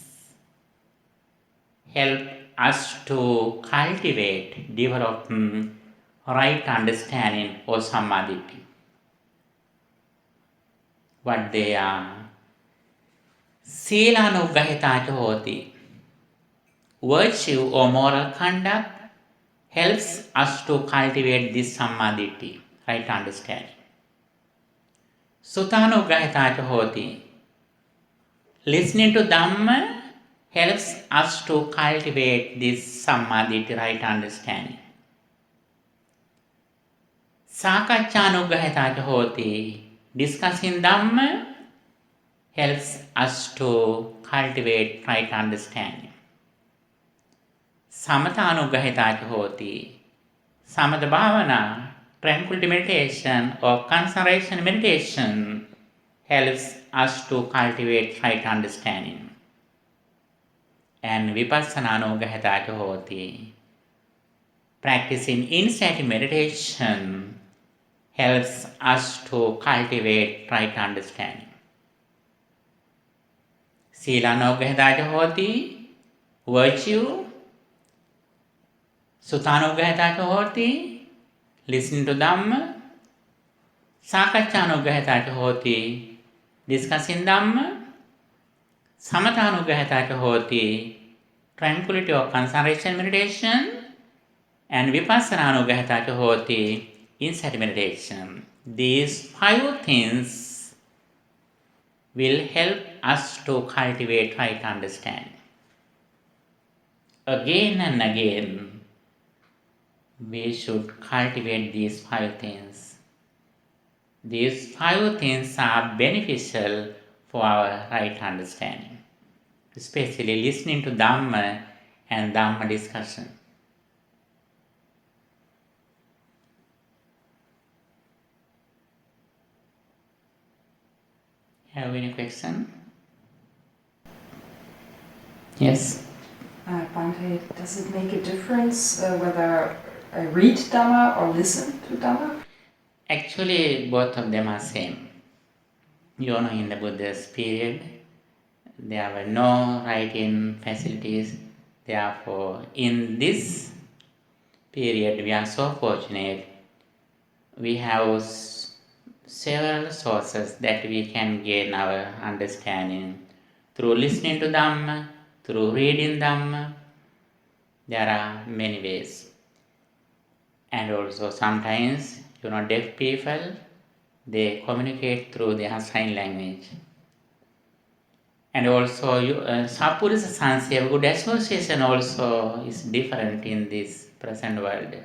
help us to cultivate, develop right understanding or samadhi. What they are? 𝒮𝓃 ℒ𝒶𝓃, virtue or moral conduct helps us to cultivate this samadhi, right understanding. සුතානුග්‍රහිත ℒ𝒶𝓃, listening to Dhamma helps us to cultivate this samadhi, right understanding. සාකච්ඡානුග්‍රහිත ℒ𝒶𝓃, discussing Dhamma helps us to cultivate right understanding. සමථානුග්‍රහිත ℒ𝒶𝓃, samatha bhavana, tranquility meditation or concentration meditation helps us to cultivate right understanding. And vipassananugrahita ℒ𝒶𝓃, practicing insight meditation helps us to cultivate right understanding. සීලානුග්‍රහිත ℒ𝒶𝓃, virtue. සුතානුග්‍රහිත ℒ𝒶𝓃, listening to Dhamma. සාකච්ඡානුග්‍රහිත ℒ𝒶𝓃, discussing Dhamma. සමථානුග්‍රහිත ℒ𝒶𝓃, tranquility or concentration meditation. And vipassananugrahita ℒ𝒶𝓃, insight meditation. These 5 things will help us to cultivate right understanding. Again and again, we should cultivate these 5 things. These 5 things are beneficial for our right understanding, especially listening to Dhamma and Dhamma discussion. Have any question? Yes. Bhante, does it make a difference whether I read Dhamma or listen to Dhamma? Actually, both of them are same. In the Buddha's period, there were no writing facilities. Therefore, in this period, we are so fortunate. We have several sources that we can gain our understanding through listening to Dhamma, through reading Dhamma. There are many ways. And also sometimes, deaf people, they communicate through their sign language. And also, Sapurusa Sanseva, good association also is different in this present world.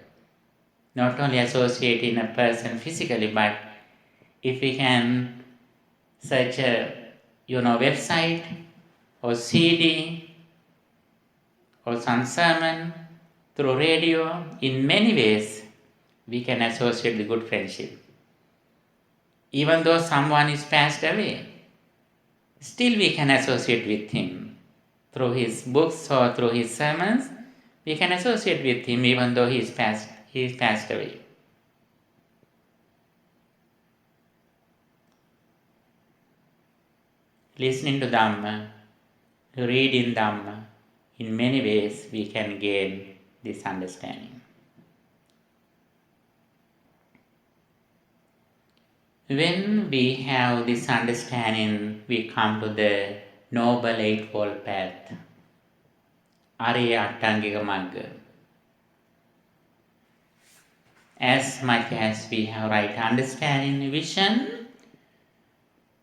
Not only associating a person physically, but if we can search a website or CD or some sermon through radio, in many ways we can associate the good friendship. Even though someone is passed away, still we can associate with him. Through his books or through his sermons, we can associate with him even though he is passed away. Listening to Dhamma, reading Dhamma, in many ways we can gain this understanding. When we have this understanding, we come to the Noble Eightfold Path, 𝐓𝐢𝐩𝐢𝐽𝐻 ℒ𝒶𝓃. As much as we have right understanding, vision,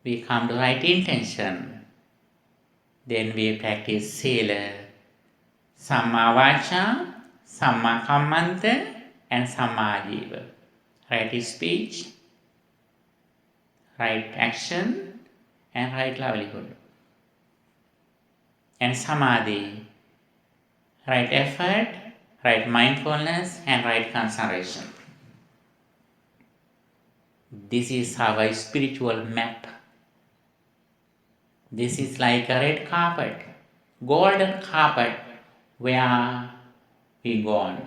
we come to right intention. Then we practice Sila, Samma Vaca, Samma Kammanta, and Samma Ajiva. Right speech, right action, and right livelihood. And Samadhi, right effort, right mindfulness, and right concentration. This is our spiritual map. This is like a red carpet, golden carpet, where we go on,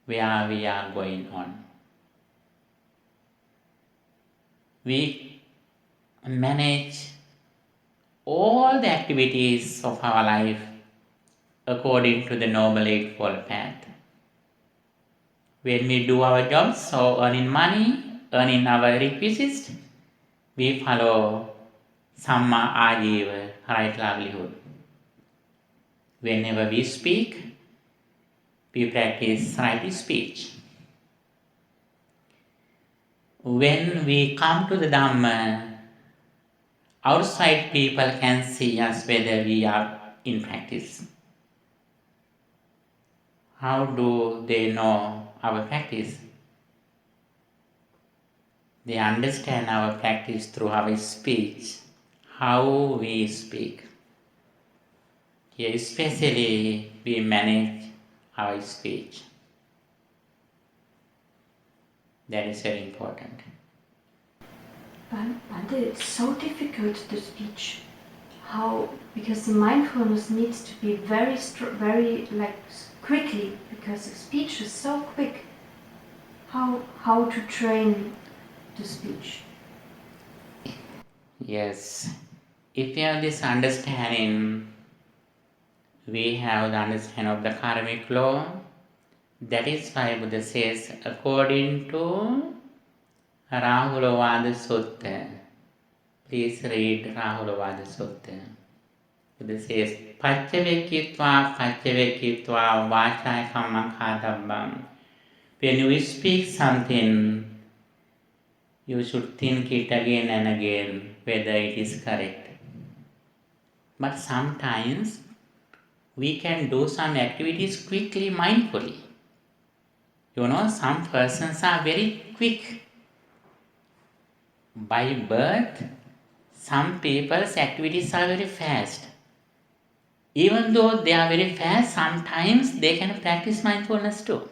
where we are going on. We manage all the activities of our life according to the Noble Eightfold Path. When we do our jobs, so earning money, earning our requisites, we follow Samma Ajiva, right livelihood. Whenever we speak, we practice right speech. When we come to the Dhamma, outside people can see us whether we are in practice. How do they know our practice? They understand our practice through our speech, how we speak. Here especially we manage our speech. That is very important. Bhante, it's so difficult to speech. How? Because the mindfulness needs to be very quickly, because the speech is so quick. How to train the speech? Yes, if we have this understanding, we have the understanding of the karmic law. That is why Buddha says, according to 𝐓𝐢𝐻𝐽𝐻 Sutta. Please read 𝐓𝐢𝐻𝐽𝐻 Sutta. Buddha says, 𝒮𝓃𝒾 ℒ𝒶𝓃𝓀𝒶 වාචාය When you speak something, you should think it again and again whether it is correct. But sometimes we can do some activities quickly, mindfully. Some persons are very quick. By birth, some people's activities are very fast. Even though they are very fast, sometimes they can practice mindfulness too.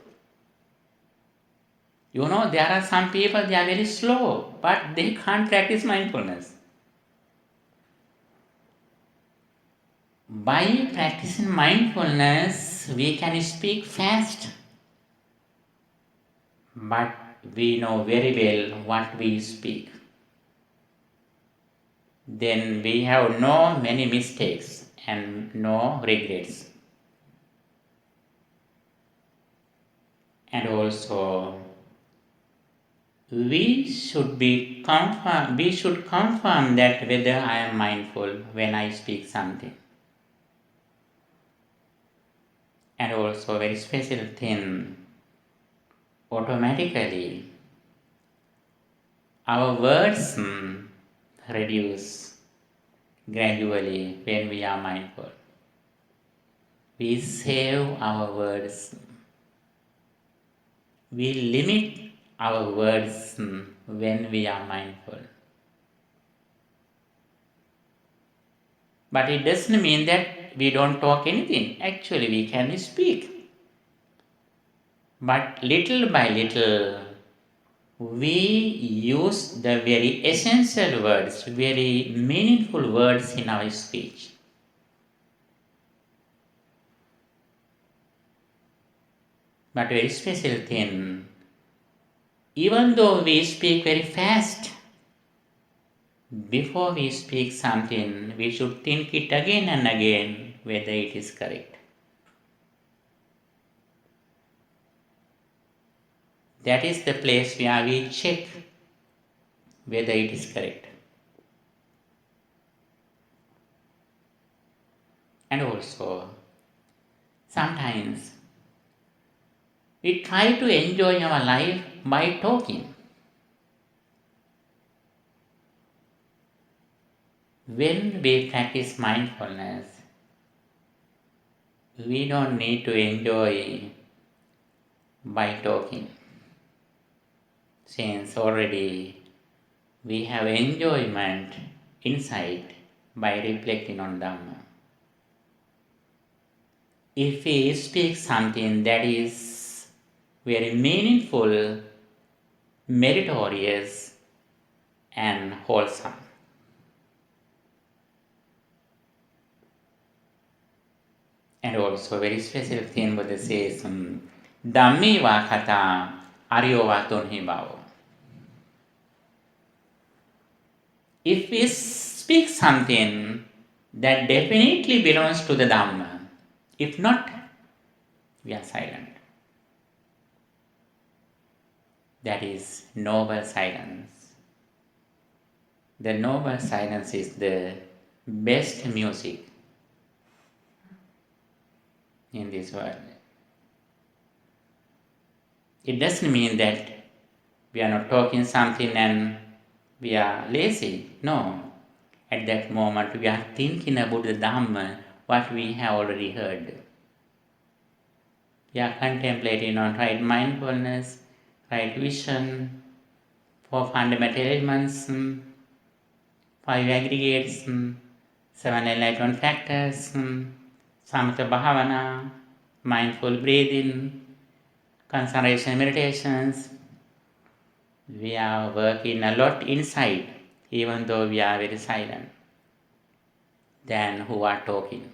You know, there are some people, they are very slow, but they can't practice mindfulness. By practicing mindfulness, we can speak fast, but we know very well what we speak. Then we have no many mistakes and no regrets. And also, we should confirm that whether I am mindful when I speak something. And also, very special thing, automatically our words reduce gradually when we are mindful. We save our words. We limit our words when we are mindful. But it doesn't mean that we don't talk anything. Actually, we can speak. But little by little, we use the very essential words, very meaningful words in our speech. But very special thing, even though we speak very fast, before we speak something, we should think it again and again whether it is correct. That is the place where we check whether it is correct. And also, sometimes we try to enjoy our life by talking. When we practice mindfulness, we don't need to enjoy by talking, since already we have enjoyment inside by reflecting on Dhamma. If we speak something that is very meaningful, meritorious, and wholesome, and also very special thing Buddha says, Dhammeva kata ariyova tonhibao. If we speak something that definitely belongs to the Dhamma, if not, we are silent. That is noble silence. The noble silence is the best music in this world. It doesn't mean that we are not talking something and we are lazy. No. At that moment, we are thinking about the Dhamma, what we have already heard. We are contemplating on right mindfulness, right vision, for fundamental elements, 5 aggregates, 7 enlightenment factors, samatha bhavana, mindful breathing, concentration meditations. We are working a lot inside, even though we are very silent than who are talking.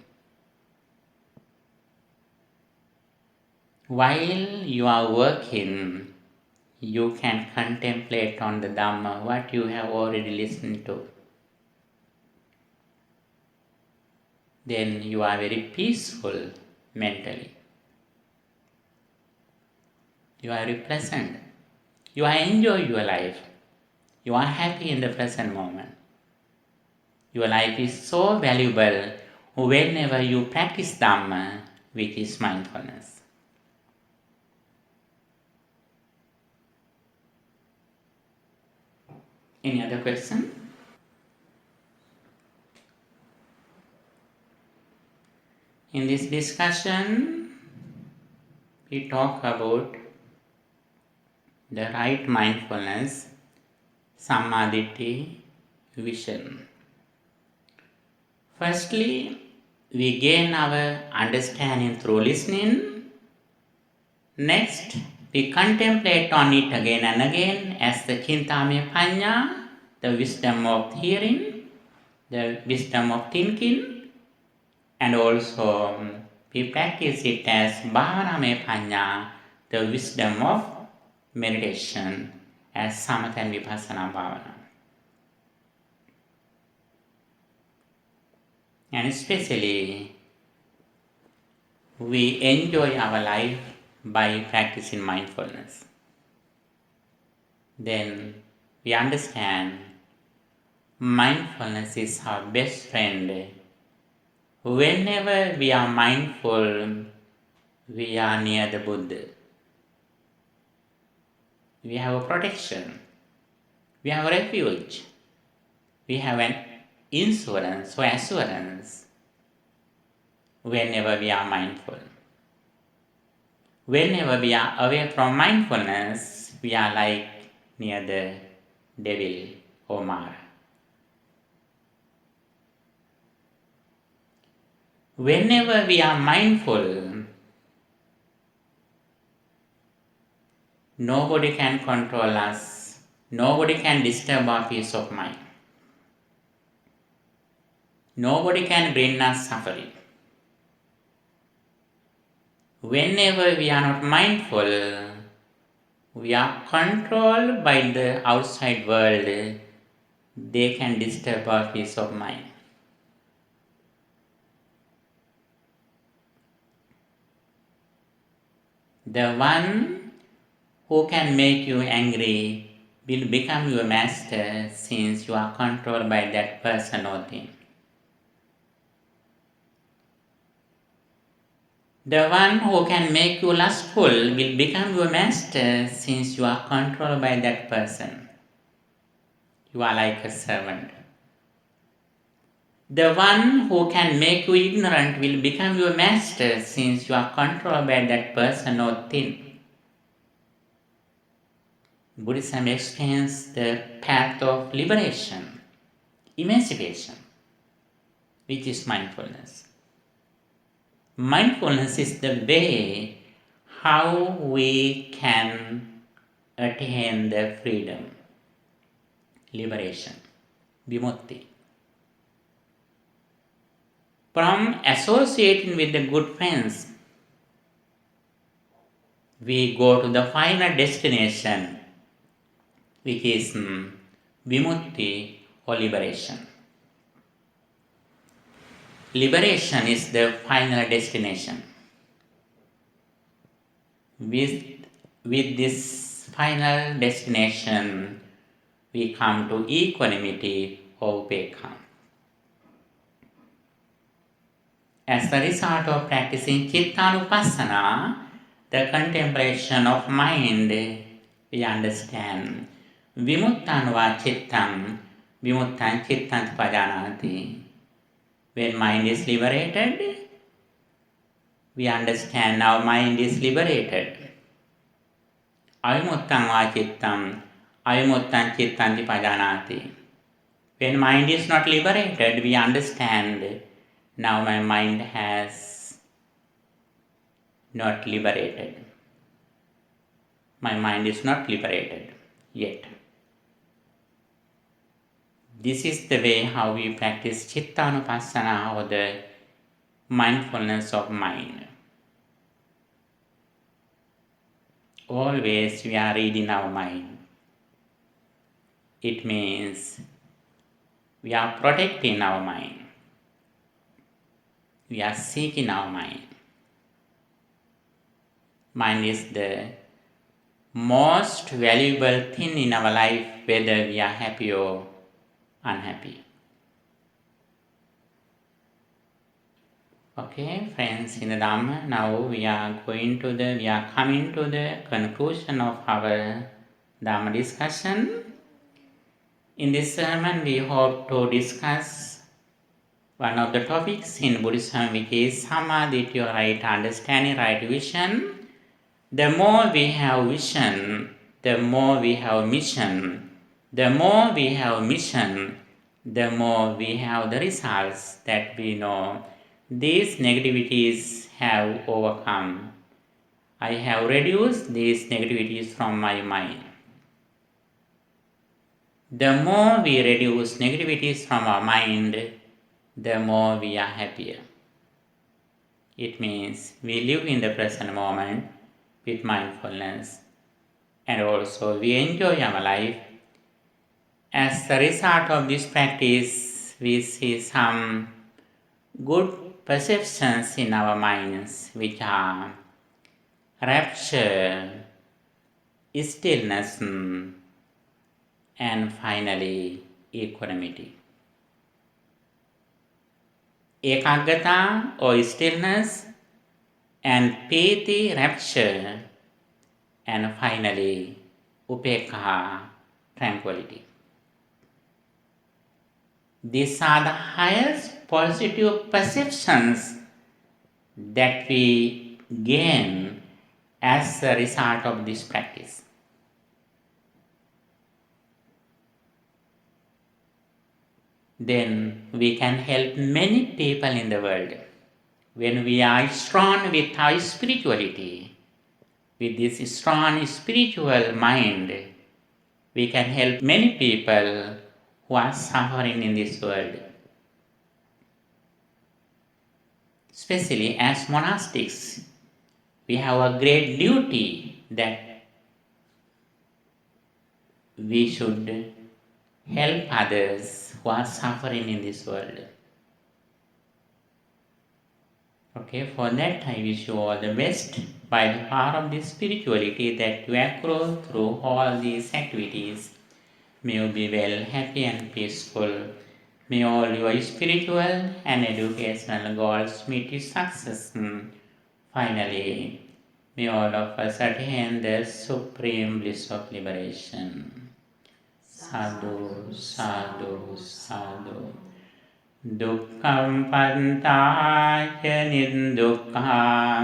While you are working, you can contemplate on the Dhamma, what you have already listened to. Then you are very peaceful mentally. You are very present. You are enjoying your life. You are happy in the present moment. Your life is so valuable whenever you practice Dhamma, which is mindfulness. Any other question? In this discussion, we talk about the right mindfulness, samadhi, vision. Firstly, we gain our understanding through listening. Next, we contemplate on it again and again as the 𝒮𝓾 ℒ𝒶𝓃, the wisdom of hearing, the wisdom of thinking, and also we practice it as 𝑏hāvanāmaya paññā, the wisdom of meditation, as samatha and vipassana bhavana. And especially, we enjoy our life by practicing mindfulness. Then we understand mindfulness is our best friend. Whenever we are mindful, we are near the Buddha. We have a protection. We have a refuge. We have an insurance or assurance whenever we are mindful. Whenever we are away from mindfulness, we are like near the devil or Mara. Whenever we are mindful, nobody can control us. Nobody can disturb our peace of mind. Nobody can bring us suffering. Whenever we are not mindful, we are controlled by the outside world. They can disturb our peace of mind. The one who can make you angry will become your master, since you are controlled by that person or thing. The one who can make you lustful will become your master, since you are controlled by that person. You are like a servant. The one who can make you ignorant will become your master, since you are controlled by that person or thing. Buddhism explains the path of liberation, emancipation, which is mindfulness. Mindfulness is the way how we can attain the freedom, liberation, vimutti. From associating with the good friends, we go to the final destination, which is vimutti or liberation. Liberation is the final destination. With this final destination, we come to equanimity or อุเบกขา. As the result of practicing 𝒮𝓾 the contemplation of mind, we understand vimuttan va cittam, vimuttan cittam pajanati. When mind is liberated, we understand our mind is liberated. Avimuttam va cittam, avimuttam cittam pajanati. When mind is not liberated, we understand now my mind has not liberated. My mind is not liberated yet. This is the way how we practice 𝒮𝑘 or the mindfulness of mind. Always we are reading our mind. It means we are protecting our mind. We are seeking our mind. Mind is the most valuable thing in our life, whether we are happy or unhappy. Okay, friends in the Dhamma, now we are coming to the conclusion of our Dhamma discussion. In this sermon, we hope to discuss one of the topics in Buddhism, which is Samadhi, right understanding, right vision. The more we have vision, the more we have mission. The more we have mission, the more we have the results that we know. These negativities have overcome. I have reduced these negativities from my mind. The more we reduce negativities from our mind, the more we are happier. It means we live in the present moment with mindfulness, and also we enjoy our life. As a result of this practice, we see some good perceptions in our minds, which are rapture, stillness, and finally equanimity. 𝒂𝐾𝐾𝓾 or stillness, and piti, rapture, and finally อุเบกขา, tranquility. These are the highest positive perceptions that we gain as a result of this practice. Then we can help many people in the world. When we are strong with our spirituality, with this strong spiritual mind, we can help many people who are suffering in this world. Especially as monastics, we have a great duty that we should help others who are suffering in this world. Okay, for that I wish you all the best by the power of this spirituality that you accrue through all these activities. May you be well, happy and peaceful. May all your spiritual and educational goals meet with success. Finally, may all of us attain the supreme bliss of liberation. Sadhu, sadhu, sadhu. Dukkhaṃ pantāya nirdukkhaṃ,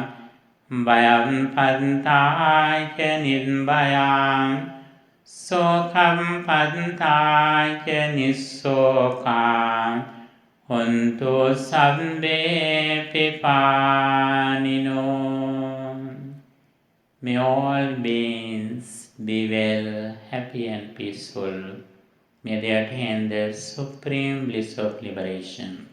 bhayaṃ pantāya nirbhayaṃ, sokhaṃ pantāya nissokaṃ, hontu sabbe pipānino. May all beings be well, happy and peaceful. May they attain the supreme bliss of liberation.